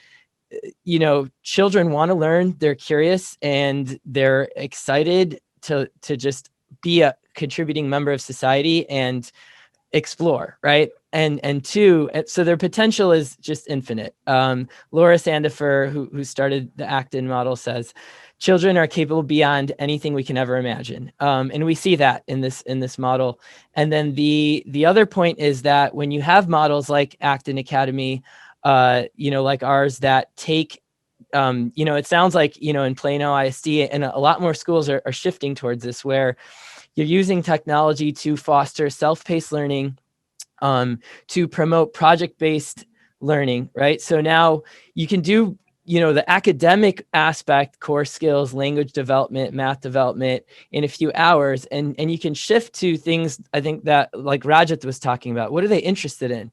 children want to learn, they're curious, and they're excited to just be a contributing member of society and explore, right? And two, so their potential is just infinite. Laura Sandifer, who started the Acton model, says children are capable beyond anything we can ever imagine, and we see that in this model. And then the other point is that when you have models like Acton Academy, like ours, that take it sounds like, in Plano ISD and a lot more schools are shifting towards this, where you're using technology to foster self-paced learning, to promote project-based learning, right? So now you can do, the academic aspect, core skills, language development, math development in a few hours. And you can shift to things, I think, that like Rajat was talking about. What are they interested in?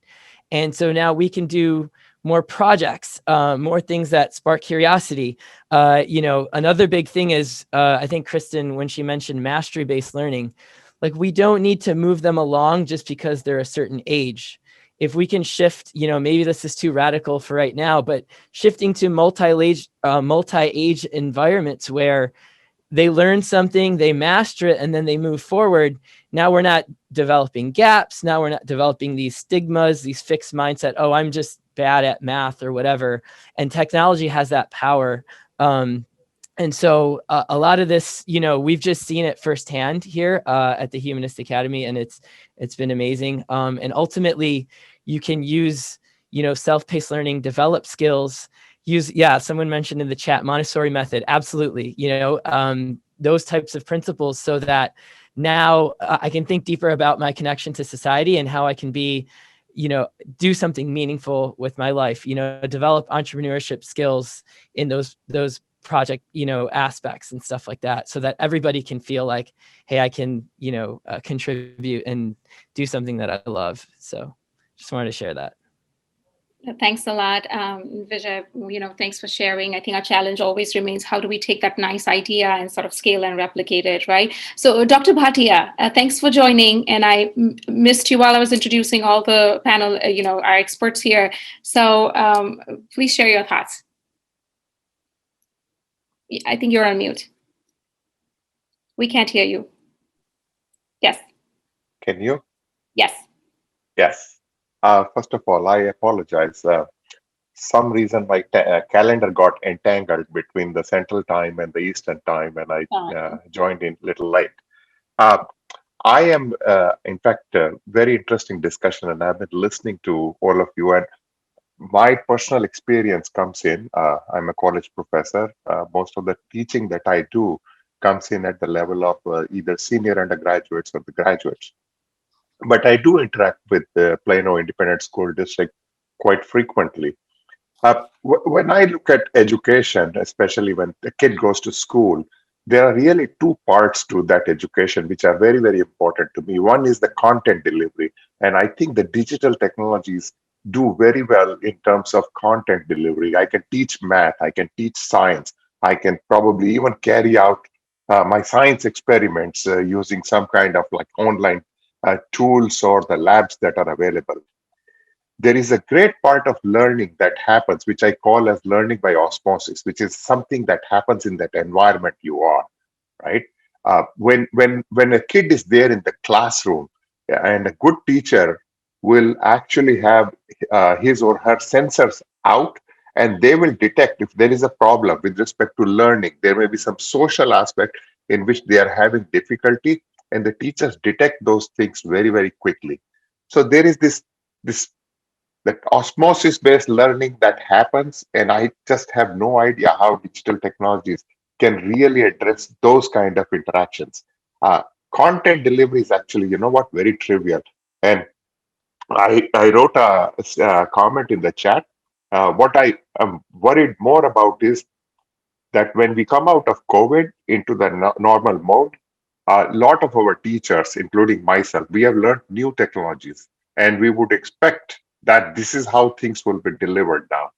And so now we can do more projects, more things that spark curiosity. Another big thing is, I think Kristen, when she mentioned mastery-based learning, like, we don't need to move them along just because they're a certain age. If we can shift, maybe this is too radical for right now, but shifting to multi-age environments where they learn something, they master it, and then they move forward. Now we're not developing gaps. Now we're not developing these stigmas, these fixed mindset. Oh, I'm just bad at math or whatever. And technology has that power. And so a lot of this, we've just seen it firsthand here at the Humanist Academy, and it's been amazing. And ultimately, you can use, self-paced learning, develop skills, someone mentioned in the chat, Montessori method. Absolutely. Those types of principles, so that now I can think deeper about my connection to society and how I can be, do something meaningful with my life, develop entrepreneurship skills in those project, aspects and stuff like that, so that everybody can feel like, hey, I can, contribute and do something that I love. So just wanted to share that. Thanks a lot, Vijay. Thanks for sharing. I think our challenge always remains, how do we take that nice idea and sort of scale and replicate it, right? So Dr. Bhatia, thanks for joining. And I missed you while I was introducing all the panel, our experts here. So please share your thoughts. I think you're on mute. We can't hear you. Yes. Can you? Yes. Yes. First of all, I apologize. Some reason my calendar got entangled between the Central Time and the Eastern Time, and I joined in a little late. I am, in fact, very interesting discussion, and I've been listening to all of you. And my personal experience comes in. I'm a college professor. Most of the teaching that I do comes in at the level of either senior undergraduates or the graduates. But I do interact with the Plano Independent School District quite frequently. When I look at education, especially when the kid goes to school, there are really two parts to that education which are very, very important to me. One is the content delivery, and I think the digital technologies do very well in terms of content delivery. I can teach math, I can teach science, I can probably even carry out my science experiments using some kind of like online tools or the labs that are available. There is a great part of learning that happens, which I call as learning by osmosis, which is something that happens in that environment you are, right? When a kid is there in the classroom, and a good teacher will actually have his or her sensors out, and they will detect if there is a problem with respect to learning. There may be some social aspect in which they are having difficulty, and the teachers detect those things very, very quickly. So there is this that osmosis based learning that happens, and I just have no idea how digital technologies can really address those kind of interactions. uh, Content delivery is actually, you know what, very trivial. And I wrote a comment in the chat. What I am worried more about is that when we come out of COVID into the normal mode, a lot of our teachers, including myself, we have learned new technologies, and we would expect that this is how things will be delivered now.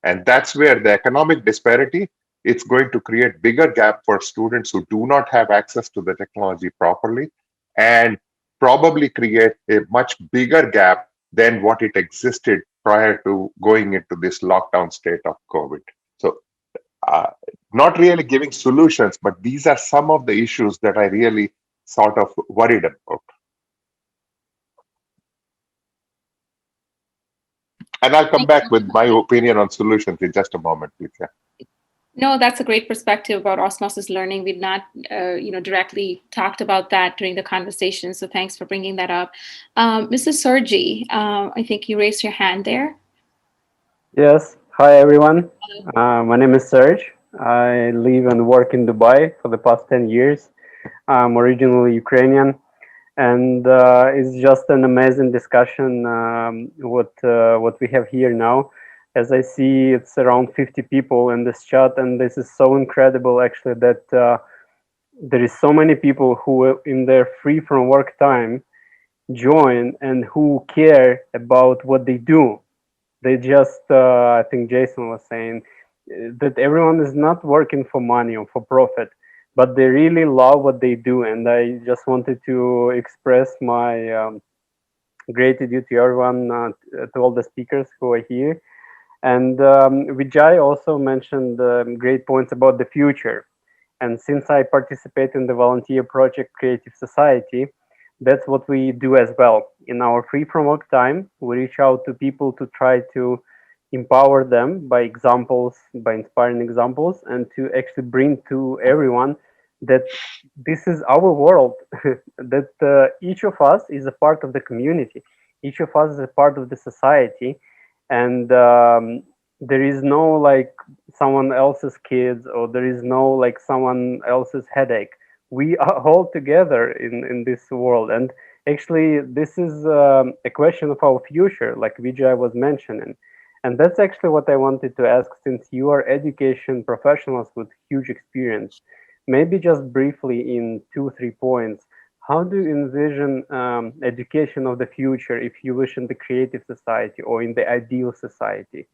And that's where the economic disparity, it's going to create bigger gap for students who do not have access to the technology properly, and probably create a much bigger gap than what it existed prior to going into this lockdown state of COVID. So uh, not really giving solutions, but these are some of the issues that I really sort of worried about. And I'll come back with my opinion on solutions in just a moment, please. Yeah. No, that's a great perspective about osmosis learning. We've not, directly talked about that during the conversation. So thanks for bringing that up. Mrs. Surji, I think you raised your hand there. Yes. Hi, everyone. My name is Serge. I live and work in Dubai for the past 10 years. I'm originally Ukrainian, and it's just an amazing discussion what we have here now. As I see, it's around 50 people in this chat, and this is so incredible actually that there is so many people who in their free from work time join and who care about what they do. They just, I think Jason was saying that everyone is not working for money or for profit, but they really love what they do. And I just wanted to express my gratitude to everyone, to all the speakers who are here. And Vijay also mentioned great points about the future. And since I participate in the volunteer project Creative Society, that's what we do as well. In our free from work time, we reach out to people to try to empower them by examples, by inspiring examples, and to actually bring to everyone that this is our world, that each of us is a part of the community, each of us is a part of the society, and there is no like someone else's kids, or there is no like someone else's headache. We are all together in this world, and actually this is a question of our future, like Vijay was mentioning. And that's actually what I wanted to ask, since you are education professionals with huge experience. Maybe just briefly in 2-3 points, how do you envision education of the future, if you wish, in the creative society or in the ideal society?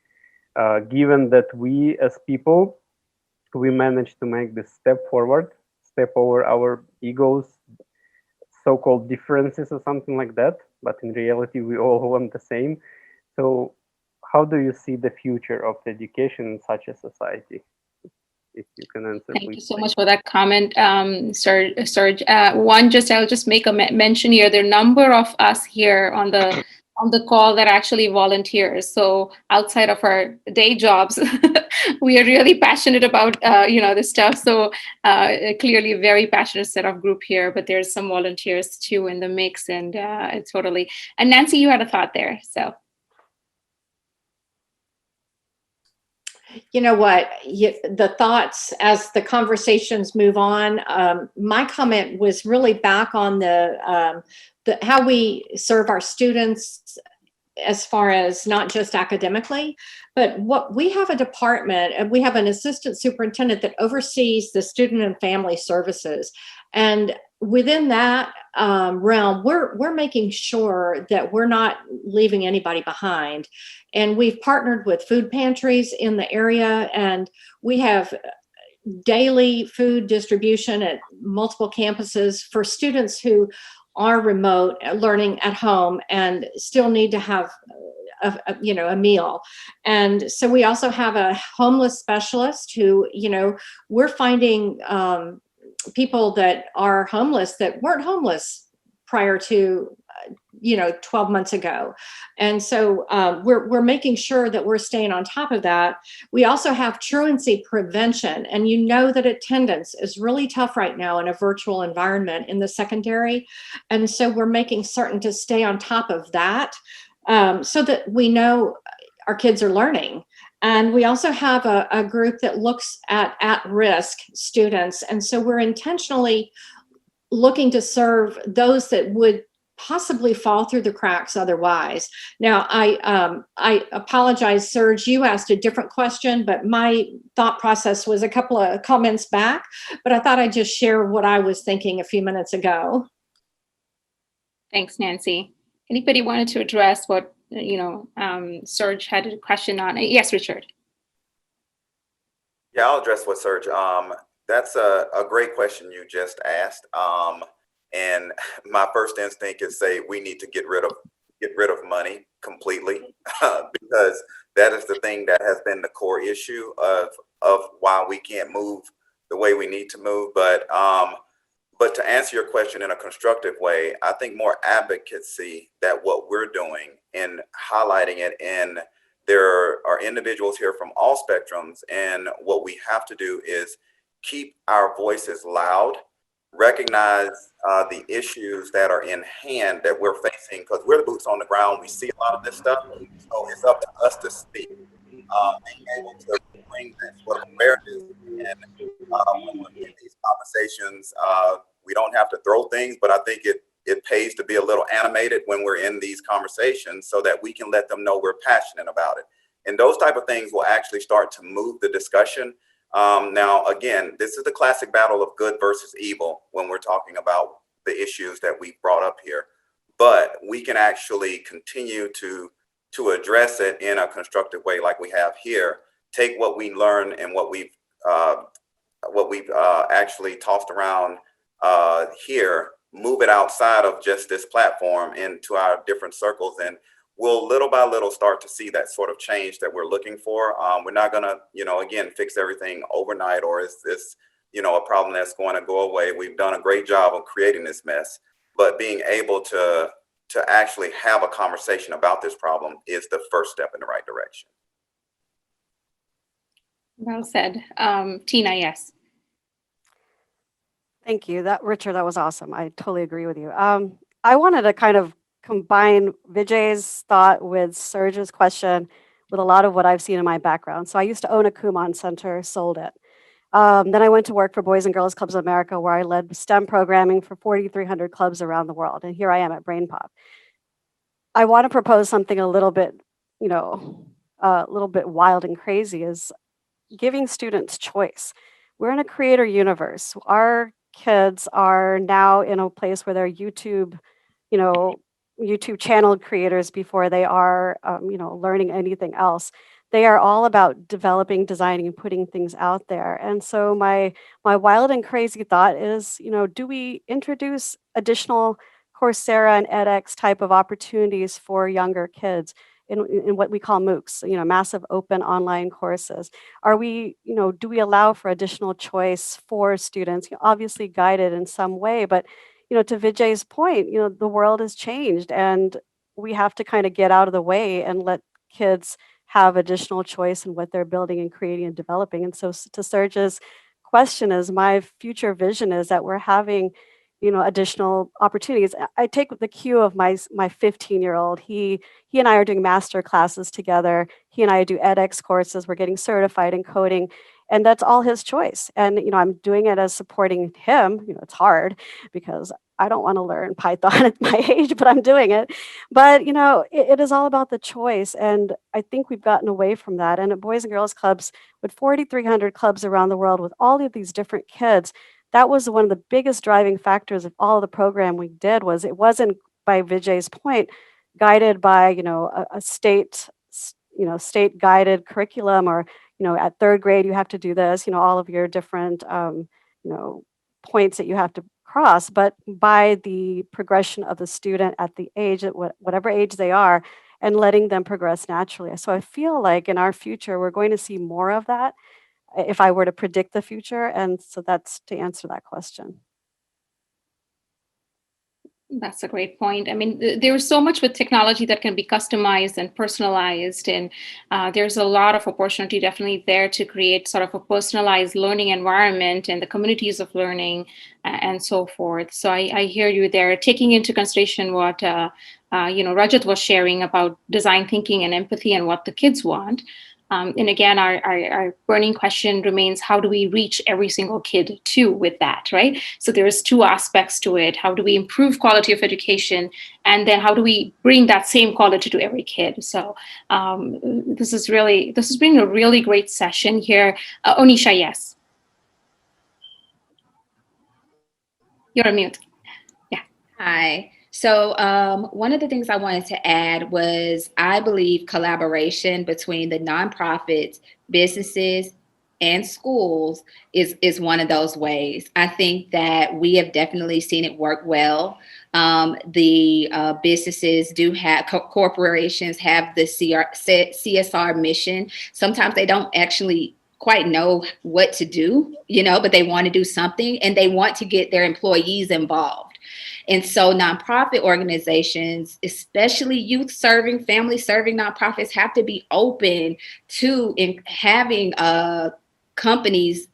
Given that we as people, we managed to make this step forward, step over our egos, so-called differences or something like that, but in reality we all want the same. So how do you see the future of education in such a society? If you can answer, Thank please. you so much for that comment, Serge. I'll just make a mention here. There are a number of us here on the call that are actually volunteers. So outside of our day jobs, we are really passionate about this stuff. So clearly a very passionate set of group here, but there's some volunteers too in the mix, and it's totally. And Nancy, you had a thought there, so. You know what, the thoughts as the conversations move on, my comment was really back on the how we serve our students, as far as not just academically, but what we have a department, and we have an assistant superintendent that oversees the student and family services. And within that realm, we're making sure that we're not leaving anybody behind. And we've partnered with food pantries in the area, and we have daily food distribution at multiple campuses for students who are remote, learning at home, and still need to have a meal. And so we also have a homeless specialist who, we're finding people that are homeless that weren't homeless prior to 12 months ago. And so we're making sure that we're staying on top of that. We also have truancy prevention, and that attendance is really tough right now in a virtual environment in the secondary. And so we're making certain to stay on top of that so that we know our kids are learning. And we also have a group that looks at risk students. And so we're intentionally looking to serve those that would possibly fall through the cracks otherwise. Now, I apologize, Serge, you asked a different question, but my thought process was a couple of comments back, but I thought I'd just share what I was thinking a few minutes ago. Thanks, Nancy. Anybody wanted to address what, Serge had a question on? Yes, Richard. Yeah, I'll address what Serge. That's a great question you just asked. And my first instinct is say we need to get rid of money completely because that is the thing that has been the core issue of why we can't move the way we need to move. But to answer your question in a constructive way, I think more advocacy that what we're doing and highlighting it, and there are individuals here from all spectrums, and what we have to do is keep our voices loud, recognize the issues that are in hand that we're facing, because we're the boots on the ground. We see a lot of this stuff, so it's up to us to speak, being able to bring that sort of awareness. And when we're in these conversations, we don't have to throw things, but I think it pays to be a little animated when we're in these conversations so that we can let them know we're passionate about it. And those type of things will actually start to move the discussion. Now, again, this is the classic battle of good versus evil when we're talking about the issues that we brought up here. But we can actually continue to address it in a constructive way like we have here. Take what we learn and what we've actually tossed around here, move it outside of just this platform into our different circles, and we'll little by little start to see that sort of change that we're looking for. We're not gonna, again, fix everything overnight, or is this, a problem that's going to go away. We've done a great job of creating this mess, but being able to actually have a conversation about this problem is the first step in the right direction. Well said. Tina, yes. Thank you. Richard, that was awesome. I totally agree with you. I wanted to kind of combine Vijay's thought with Serge's question with a lot of what I've seen in my background. So I used to own a Kumon center, sold it. Then I went to work for Boys and Girls Clubs of America, where I led STEM programming for 4,300 clubs around the world. And here I am at BrainPop. I want to propose something a little bit, a little bit wild and crazy, is giving students choice. We're in a creator universe. Our kids are now in a place where they're YouTube channel creators before they are, learning anything else. They are all about developing, designing, and putting things out there. And so my wild and crazy thought is, do we introduce additional Coursera and edX type of opportunities for younger kids in what we call MOOCs, massive open online courses? Are we, do we allow for additional choice for students, obviously guided in some way, but to Vijay's point, the world has changed, and we have to kind of get out of the way and let kids have additional choice in what they're building and creating and developing. And so to Serge's question, is my future vision is that we're having, additional opportunities. I take the cue of my 15-year-old. He and I are doing master classes together. He and I do edX courses. We're getting certified in coding, and that's all his choice. And I'm doing it as supporting him. It's hard because I don't want to learn Python at my age, but I'm doing it. But it is all about the choice, and I think we've gotten away from that. And at Boys and Girls Clubs, with 4,300 clubs around the world, with all of these different kids, that was one of the biggest driving factors of all of the program we did. Was it wasn't, by Vijay's point, guided by a state guided curriculum, or at third grade you have to do this, all of your different points that you have to cross, but by the progression of the student at the age, at whatever age they are, and letting them progress naturally. So I feel like in our future we're going to see more of that, if I were to predict the future. And so that's to answer that question. That's a great point. I mean, there's so much with technology that can be customized and personalized, and there's a lot of opportunity definitely there to create sort of a personalized learning environment and the communities of learning and so forth. So I hear you there, taking into consideration what Rajat was sharing about design thinking and empathy and what the kids want. And again, our burning question remains, how do we reach every single kid too with that, right? So there's two aspects to it. How do we improve quality of education? And then how do we bring that same quality to every kid? So this has been a really great session here. Onisha, yes. You're on mute. Yeah. Hi. So one of the things I wanted to add was I believe collaboration between the nonprofits, businesses, and schools is one of those ways. I think that we have definitely seen it work well. The businesses do have, corporations have the CSR mission. Sometimes they don't actually quite know what to do, but they want to do something and they want to get their employees involved. And so nonprofit organizations, especially youth serving, family serving nonprofits, have to be open to having companies,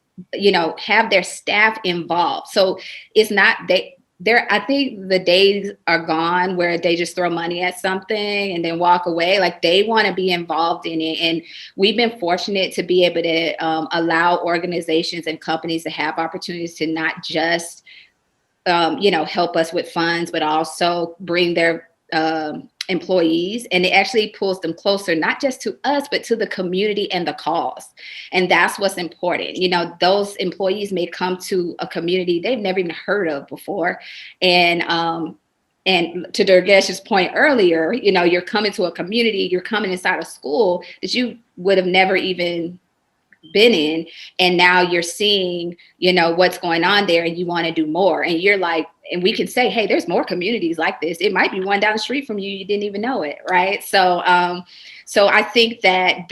have their staff involved. So it's not I think the days are gone where they just throw money at something and then walk away. Like, they want to be involved in it. And we've been fortunate to be able to allow organizations and companies to have opportunities to not just help us with funds, but also bring their employees, and it actually pulls them closer, not just to us, but to the community and the cause. And that's what's important. Those employees may come to a community they've never even heard of before. And to Durgesh's point earlier, you're coming to a community, you're coming inside a school that you would have never even been in, and now you're seeing what's going on there, and you want to do more, and you're like, and we can say, hey, there's more communities like this. It might be one down the street from you didn't even know it, right? So I think that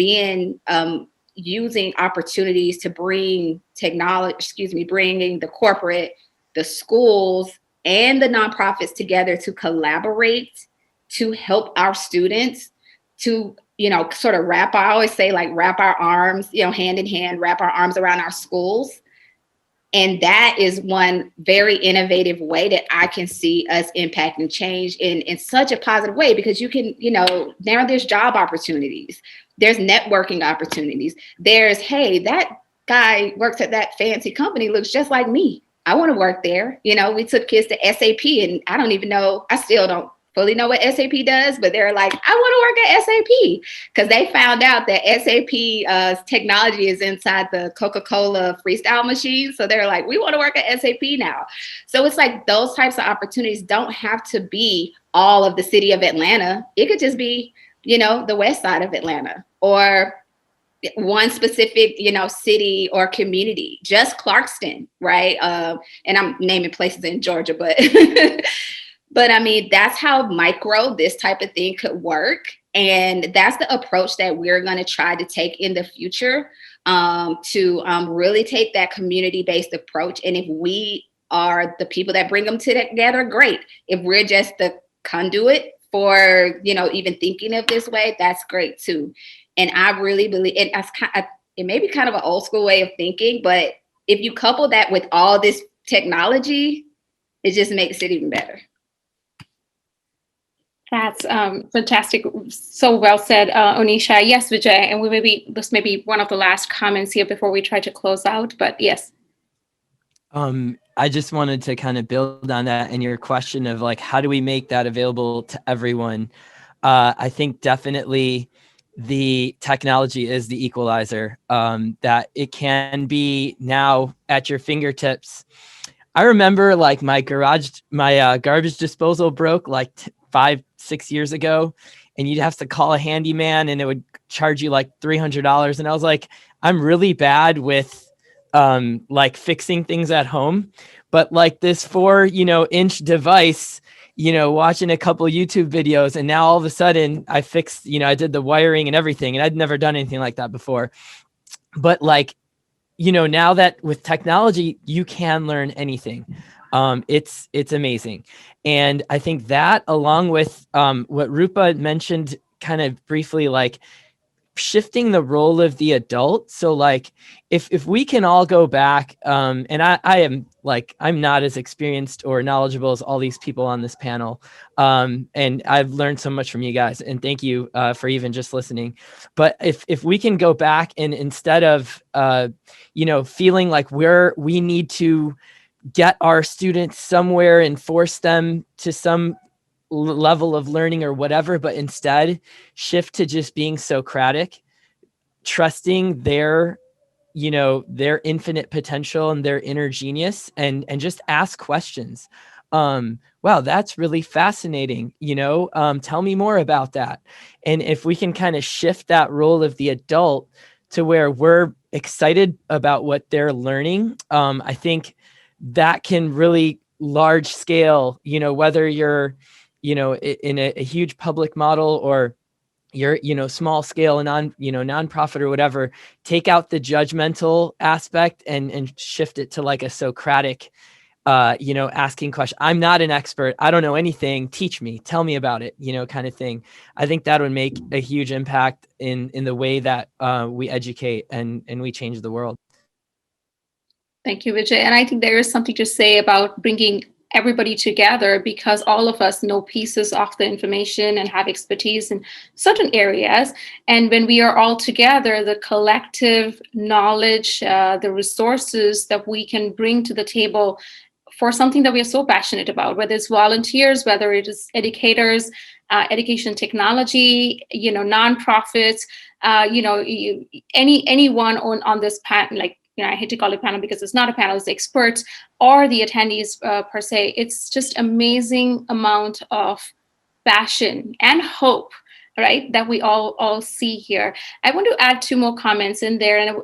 using opportunities to bring bringing the corporate, the schools, and the nonprofits together to collaborate to help our students to sort of I always say, like, wrap our arms, hand in hand, wrap our arms around our schools. And that is one very innovative way that I can see us impacting change in such a positive way, because you can, now there's job opportunities, there's networking opportunities, there's, hey, that guy works at that fancy company, looks just like me, I want to work there. We took kids to SAP, and I still don't fully know what SAP does, but they're like, I want to work at SAP, because they found out that SAP technology is inside the Coca-Cola freestyle machine. So they're like, we want to work at SAP now. So it's like those types of opportunities don't have to be all of the city of Atlanta. It could just be, the west side of Atlanta, or one specific, city or community, just Clarkston, right? And I'm naming places in Georgia, but but I mean, that's how micro this type of thing could work. And that's the approach that we're going to try to take in the future, to really take that community-based approach. And if we are the people that bring them together, great. If we're just the conduit for, even thinking of this way, that's great too. And I really believe it may be kind of an old school way of thinking, but if you couple that with all this technology, it just makes it even better. That's fantastic. So well said, Onisha. Yes, Vijay, and this may be one of the last comments here before we try to close out, but yes. I just wanted to kind of build on that and your question of, like, how do we make that available to everyone? I think definitely the technology is the equalizer, that it can be now at your fingertips. I remember, like, my garbage disposal broke like 5-6 years ago, and you'd have to call a handyman and it would charge you like $300. And I was like, I'm really bad with like fixing things at home, but like this 4-inch device, watching a couple YouTube videos, and now all of a sudden I fixed, I did the wiring and everything, and I'd never done anything like that before. But like, now that with technology, you can learn anything. It's amazing. And I think that, along with what Rupa mentioned kind of briefly, like shifting the role of the adult. So like if we can all go back, and I am like, I'm not as experienced or knowledgeable as all these people on this panel. And I've learned so much from you guys, and thank you for even just listening. But if we can go back and instead of, feeling like we need to get our students somewhere and force them to some level of learning or whatever, but instead shift to just being Socratic, trusting their infinite potential and their inner genius, and just ask questions. Wow, that's really fascinating. Tell me more about that. And if we can kind of shift that role of the adult to where we're excited about what they're learning, I think that can really large scale, whether you're, in a huge public model or you're, small scale and nonprofit or whatever, take out the judgmental aspect and shift it to like a Socratic, asking questions. I'm not an expert. I don't know anything. Teach me, tell me about it, kind of thing. I think that would make a huge impact in the way that we educate and we change the world. Thank you, Vijay. And I think there is something to say about bringing everybody together, because all of us know pieces of the information and have expertise in certain areas. And when we are all together, the collective knowledge, the resources that we can bring to the table for something that we are so passionate about, whether it's volunteers, whether it is educators, education technology, nonprofits, anyone on this panel, like, I hate to call it panel because it's not a panel, it's experts or the attendees per se. It's just amazing amount of passion and hope, right, that we all see here. I want to add two more comments in there. And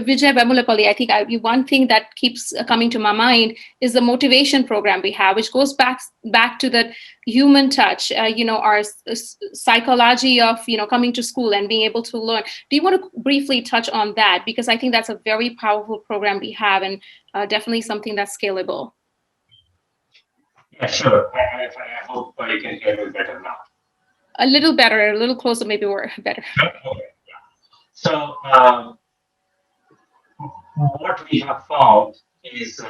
Vijay Bamulapalli, I think one thing that keeps coming to my mind is the motivation program we have, which goes back to that human touch, our psychology of, coming to school and being able to learn. Do you want to briefly touch on that? Because I think that's a very powerful program we have, and definitely something that's scalable. Yeah, sure. I hope you can hear me better now. A little better, a little closer, maybe we're better. Okay. So what we have found is,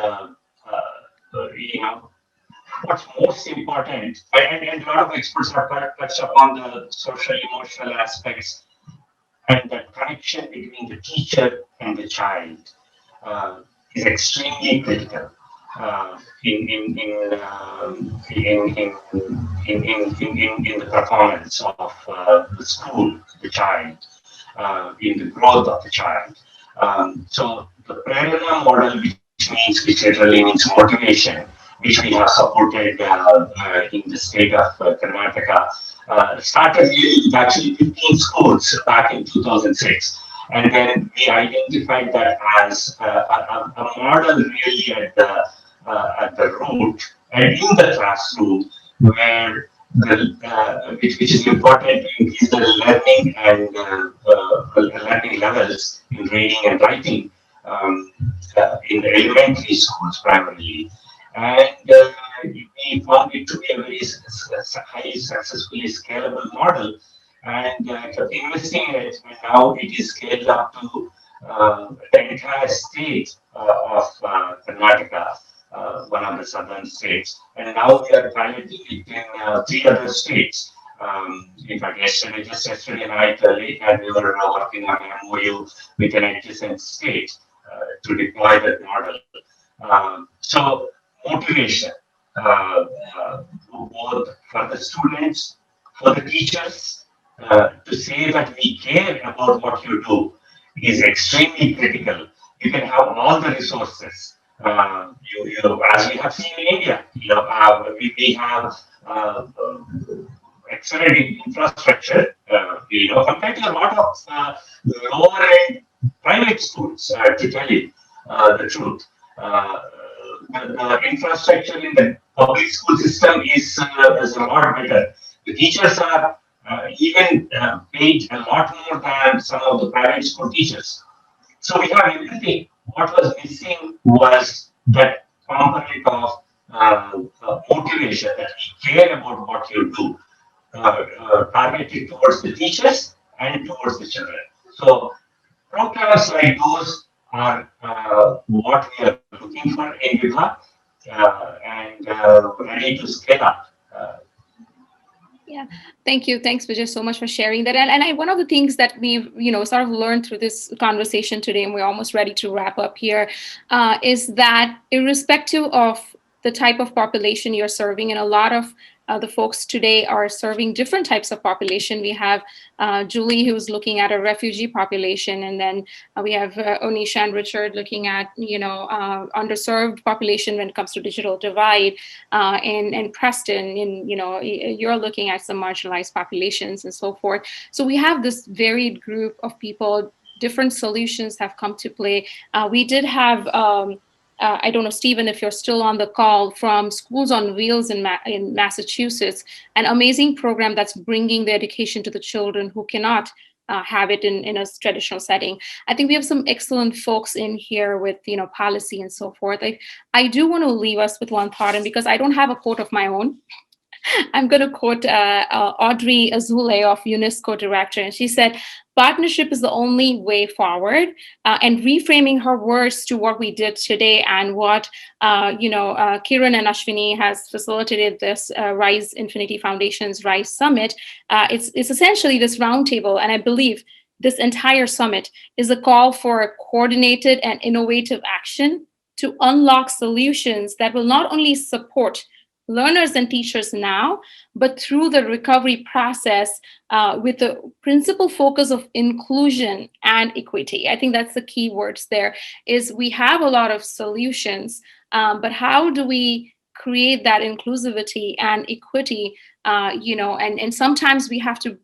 what's most important, and a lot of experts have touched upon the social emotional aspects and the connection between the teacher and the child is extremely critical in the performance of the school, the child, in the growth of the child. So the Prerana model, which literally means motivation, which we have supported in the state of Karnataka, started with actually 15 schools back in 2006. And then we identified that as a model really at the root and in the classroom, where which is important to increase the learning and learning levels in reading and writing in the elementary schools primarily. And we found it to be a very highly successfully scalable model, and kept investing in it. And now it is scaled up to the entire state of Karnataka, one of the southern states. And now we are piloting it in 3 other states. In fact, just yesterday night, late night, we were working on an MOU with an adjacent state to deploy that model. So motivation, both for the students, for the teachers, to say that we care about what you do is extremely critical. You can have all the resources. As we have seen in India, we have excellent infrastructure, compared to a lot of lower end private schools, to tell you the truth. The infrastructure in the public school system is a lot better. The teachers are even paid a lot more than some of the private school teachers. So we have everything. What was missing was that component of motivation, that we care about what you do, targeted towards the teachers and towards the children. So programs like those are what we are looking for in Vibha, and ready to scale up. Yeah, thank you. Thanks, Vijay, so much for sharing that. One of the things that we've, sort of learned through this conversation today, and we're almost ready to wrap up here, is that irrespective of the type of population you're serving, and a lot of the folks today are serving different types of population. We have Julie, who's looking at a refugee population, and then we have Onisha and Richard looking at, underserved population when it comes to digital divide, and Preston, you're looking at some marginalized populations and so forth. So we have this varied group of people. Different solutions have come to play. We did have I don't know, Stephen, if you're still on the call, from Schools on Wheels in Massachusetts, an amazing program that's bringing the education to the children who cannot have it in a traditional setting. I think we have some excellent folks in here with, policy and so forth. I do want to leave us with one thought, and because I don't have a quote of my own, I'm going to quote Audrey Azoulay of UNESCO director, and she said, "Partnership is the only way forward," and reframing her words to what we did today and what, Kiran and Ashwini has facilitated this Rise Infinity Foundation's Rise Summit. It's essentially this roundtable, and I believe this entire summit is a call for coordinated and innovative action to unlock solutions that will not only support learners and teachers now, but through the recovery process with the principal focus of inclusion and equity. I think that's the key words there, is we have a lot of solutions, but how do we create that inclusivity and equity, and sometimes we have to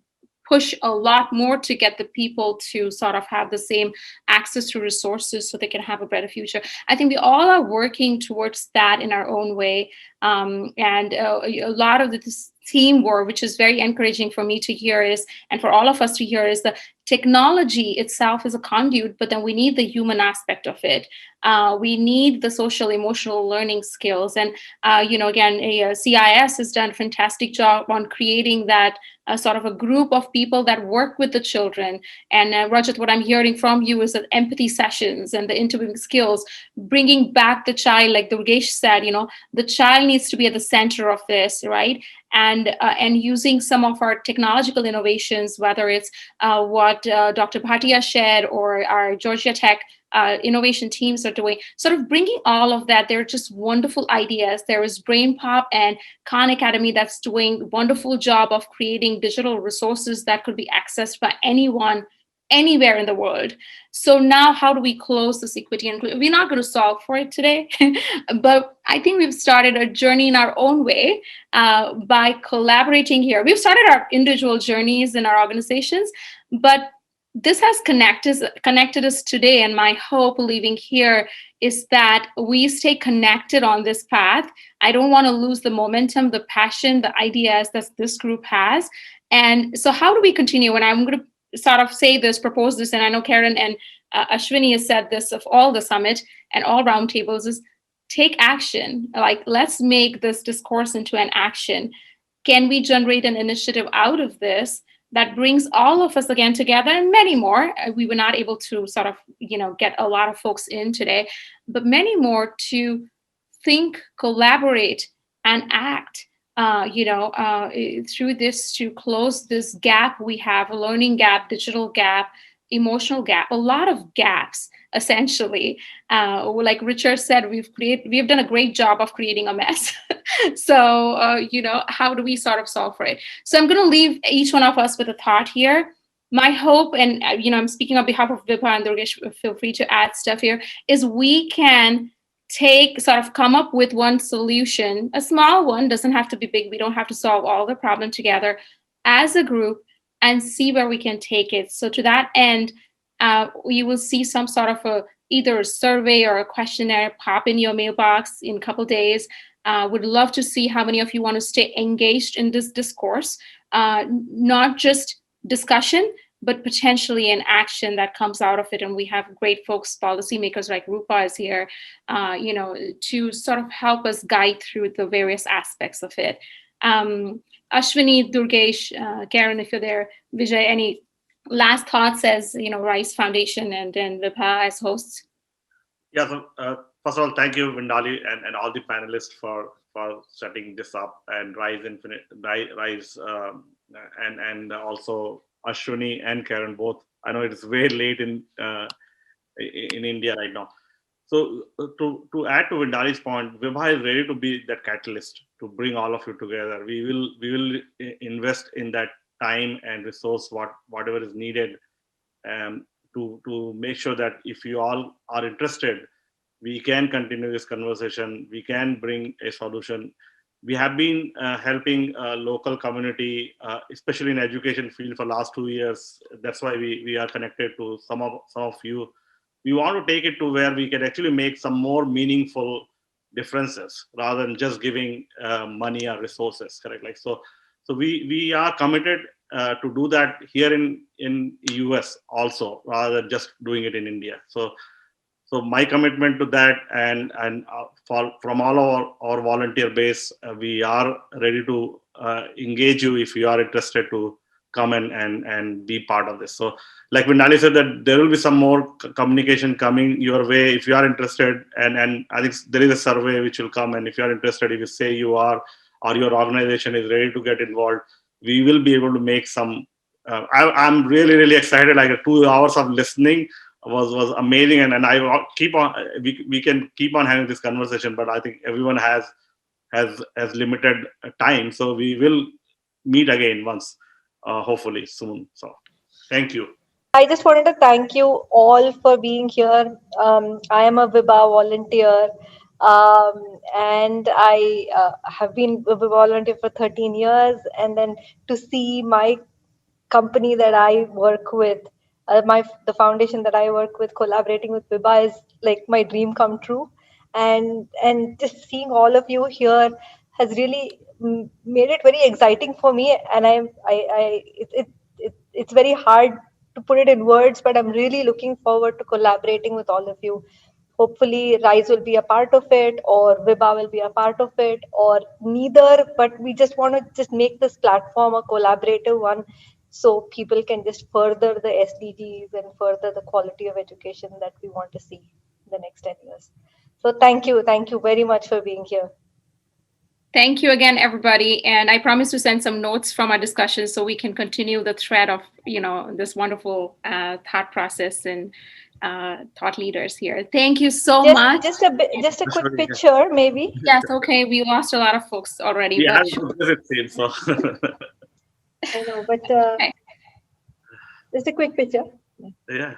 push a lot more to get the people to sort of have the same access to resources so they can have a better future. I think we all are working towards that in our own way. And a lot of this teamwork, which is very encouraging for me to hear, is, and for all of us to hear, is the technology itself is a conduit, but then we need the human aspect of it. We need the social emotional learning skills. And, again, CIS has done a fantastic job on creating that sort of a group of people that work with the children. And Rajat, what I'm hearing from you is that empathy sessions and the interviewing skills, bringing back the child, like Durgesh said, the child needs to be at the center of this, right? And using some of our technological innovations, whether it's what Dr. Bhatia shared or our Georgia Tech innovation teams are doing, sort of bringing all of that. They're just wonderful ideas. There is BrainPop and Khan Academy that's doing a wonderful job of creating digital resources that could be accessed by anyone, anywhere in the world. So now how do we close this equity? And we're not going to solve for it today, but I think we've started a journey in our own way by collaborating here. We've started our individual journeys in our organizations, but this has connected us today. And my hope leaving here is that we stay connected on this path. I don't want to lose the momentum, the passion, the ideas that this group has. And so how do we continue? And I'm going to sort of say this, propose this, and I know Karen and Ashwini has said this of all the summit and all roundtables, is take action. Like, let's make this discourse into an action. Can we generate an initiative out of this that brings all of us again together, and many more? We were not able to sort of, get a lot of folks in today, but many more to think, collaborate, and act, through this, to close this gap we have, a learning gap, digital gap, emotional gap, a lot of gaps, essentially. Like Richard said, we've done a great job of creating a mess. So, how do we sort of solve for it? So I'm going to leave each one of us with a thought here. My hope, and, I'm speaking on behalf of Vibha and Durgesh, feel free to add stuff here, is we can come up with one solution, a small one, doesn't have to be big. We don't have to solve all the problem together as a group, and see where we can take it. So to that end, we will see some sort of either a survey or a questionnaire pop in your mailbox in a couple days. Would love to see how many of you want to stay engaged in this discourse, not just discussion, but potentially an action that comes out of it. And we have great folks, policymakers like Rupa is here, to sort of help us guide through the various aspects of it. Ashwini, Durgesh, Karen, if you're there, Vijay, any last thoughts as, RISE Foundation and then Vibha as hosts? Yeah, so first of all, thank you, Vindali, and all the panelists for setting this up, and RISE and also Ashwini and Karen both. I know it is very late in India right now. So to add to Vindali's point, Vibha is ready to be that catalyst to bring all of you together. We will invest in that time and resource whatever is needed to make sure that if you all are interested, we can continue this conversation. We can bring a solution. We have been helping local community, especially in education field, for last 2 years. That's why we are connected to some of you. We want to take it to where we can actually make some more meaningful differences rather than just giving money or resources. Correct? So we are committed to do that here in US also, rather than just doing it in India. So my commitment to that, and from all our volunteer base, we are ready to engage you if you are interested to come and be part of this. So like Vindali said, that there will be some more communication coming your way if you are interested, and I think there is a survey which will come, and if you are interested, if you say you are or your organization is ready to get involved, we will be able to make some I'm really excited. Like 2 hours of listening was amazing, and I keep on we can keep on having this conversation, but I think everyone has limited time, so we will meet again once, hopefully soon. So thank you. I just wanted to thank you all for being here. I am a Vibha volunteer, and I have been a Vibha volunteer for 13 years. And then to see my company that I work with, the foundation that I work with, collaborating with Vibha is like my dream come true. And just seeing all of you here has really made it very exciting for me. And it's very hard to put it in words, but I'm really looking forward to collaborating with all of you. Hopefully RISE will be a part of it, or Vibha will be a part of it, or neither, but we just want to just make this platform a collaborative one, so people can just further the SDGs and further the quality of education that we want to see in the next 10 years. So thank you very much for being here. Thank you again, everybody. And I promise to send some notes from our discussion so we can continue the thread of, this wonderful thought process and thought leaders here. Thank you so much. Just a quick picture, maybe. Yes, okay. We lost a lot of folks already. Yeah, but it seems so. I know, but just a quick picture. Yeah.